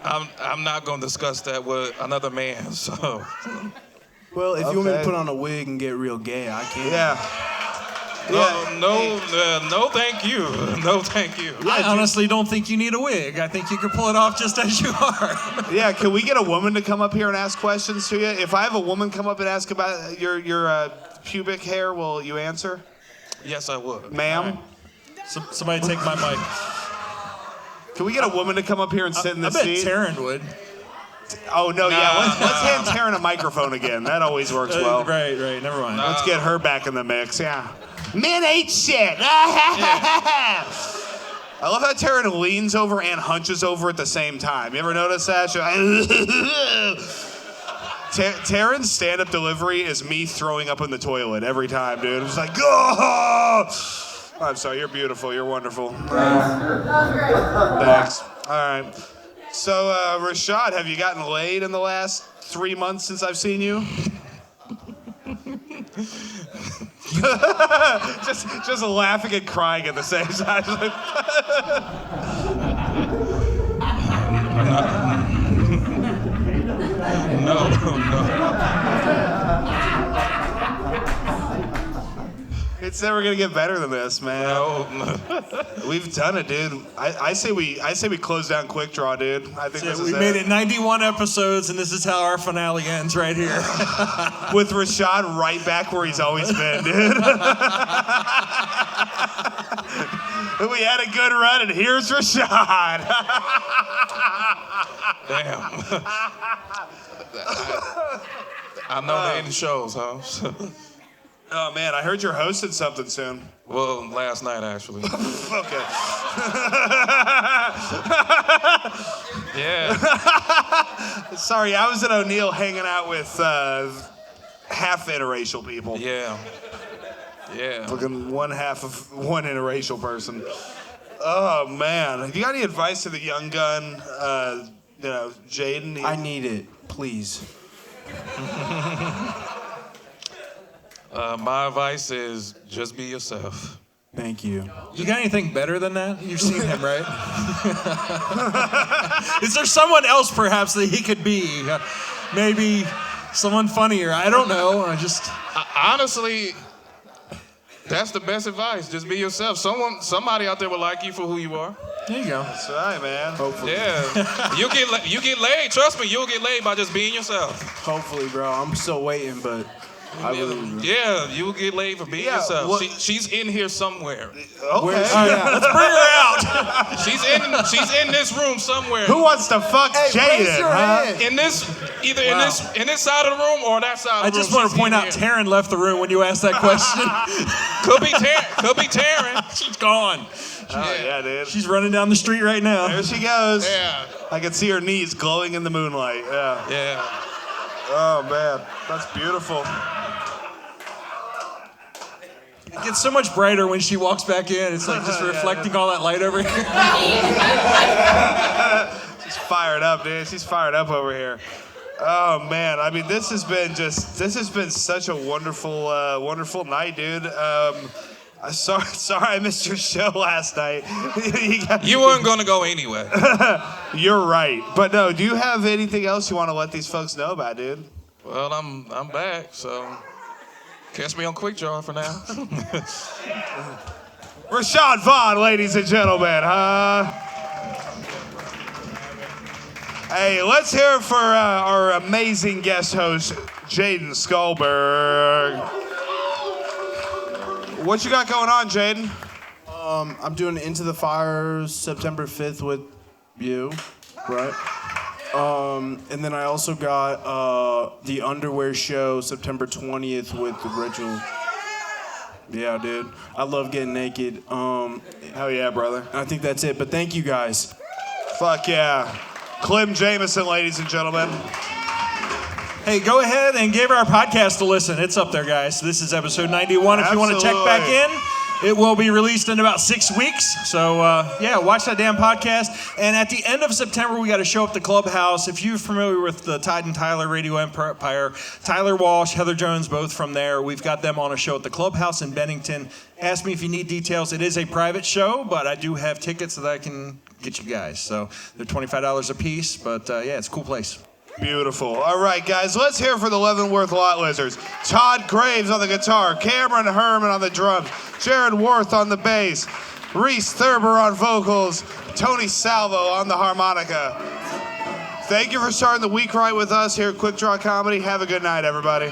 I'm not going to discuss that with another man, so. Well, if you want me to put on a wig and get real gay, I can. Yeah. No, thank you. No, thank you. I honestly don't think you need a wig. I think you can pull it off just as you are. Yeah, can we get a woman to come up here and ask questions to you? If I have a woman come up and ask about your pubic hair, will you answer? Yes, I would. Ma'am? Somebody take my mic. Can we get a woman to come up here and sit in the I bet seat? Taryn would. Oh, no, yeah. Let's hand Taryn a microphone again. That always works well. Right. Never mind. Let's get her back in the mix, yeah. Men ain't shit. I love how Taryn leans over and hunches over at the same time. You ever notice that? Taryn's stand-up delivery is me throwing up in the toilet every time, dude. It's like, oh! I'm sorry, you're beautiful. You're wonderful. Thanks. All right. So, Rashad, have you gotten laid in the last 3 months since I've seen you? just laughing and crying at the same time. No. It's never gonna get better than this, man. No. We've done it, dude. I say we close down Quik Draw, dude. I think this is we made it 91 episodes, and this is how our finale ends right here. With Rashad right back where he's always been, dude. We had a good run, and here's Rashad. Damn. I know the end shows, huh? Oh, man, I heard you're hosting something soon. Well, last night, actually. Okay. Yeah. Sorry, I was at O'Neill hanging out with half interracial people. Yeah. Fucking one half of one interracial person. Oh, man. Have you got any advice to the young gun, Jayden? I need it, please. My advice is just be yourself. Thank you. You got anything better than that? You've seen him, right? Is there someone else, perhaps, that he could be? Maybe Someone funnier. I don't know. Honestly, that's the best advice. Just be yourself. Somebody out there will like you for who you are. There you go. That's right, man. Hopefully. Yeah. you get laid. Trust me, you'll get laid by just being yourself. Hopefully, bro. I'm still waiting, but I really. Yeah, you'll get laid for being yourself. well- She's in here somewhere. Okay. Let's bring her out. She's in this room somewhere. Who wants to fuck Hey, raise Jayden, your huh? hand. In this, either in this side of the room or that side I of the room. just want to She's point in out here. Taryn left the room when you asked that question. Could be Taryn. She's gone. Oh, yeah, dude. She's running down the street right now. There she goes. Yeah. I can see her knees glowing in the moonlight. Yeah. Yeah. Oh, man. That's beautiful. It gets so much brighter when she walks back in. It's like just reflecting all that light over here. She's fired up, dude. She's fired up over here. Oh, man. I mean, this has been such a wonderful night, dude. Sorry I missed your show last night. You weren't gonna go anyway. You're right. But no, do you have anything else you want to let these folks know about, dude? Well, I'm back, so catch me on Quik Draw for now. Rashad Vaughn, ladies and gentlemen. Hey, let's hear it for our amazing guest host, Jayden Skalberg. What you got going on, Jayden? I'm doing Into the Fire September 5th with you, right? And then I also got the Underwear Show September 20th with the Rachel. Yeah, dude. I love getting naked. Hell yeah, brother. I think that's it, but thank you guys. Fuck yeah. Clem Jameson, ladies and gentlemen. Hey, go ahead and give our podcast a listen. It's up there, guys. This is episode 91. If you want to check back in, it will be released in about 6 weeks. So, yeah, watch that damn podcast. And at the end of September, we got to show up the Clubhouse. If you're familiar with the Tide and Tyler Radio Empire, Tyler Walsh, Heather Jones, both from there. We've got them on a show at the Clubhouse in Bennington. Ask me if you need details. It is a private show, but I do have tickets that I can get you guys. So they're $25 a piece. But, yeah, it's a cool place. Beautiful. All right, guys, let's hear for the Leavenworth Lot Lizards. Todd Graves on the guitar, Cameron Herman on the drums, Jared Worth on the bass, Reese Thurber on vocals, Tony Salvo on the harmonica. Thank you for starting the week right with us here at Quik Draw Comedy. Have a good night, everybody.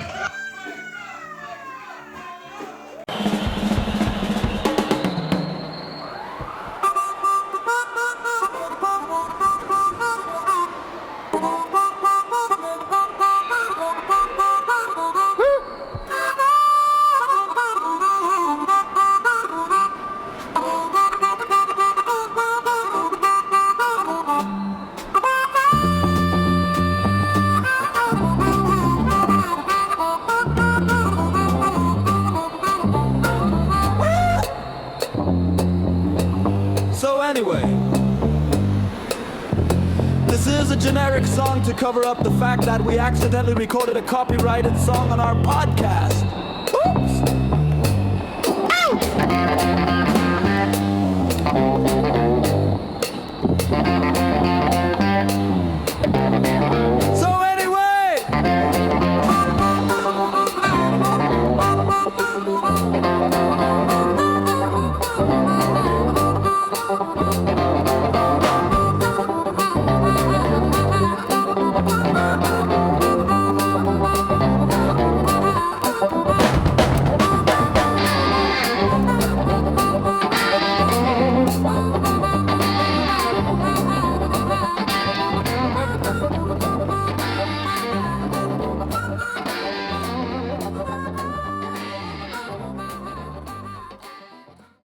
So anyway, this is a generic song to cover up the fact that we accidentally recorded a copyrighted song on our podcast.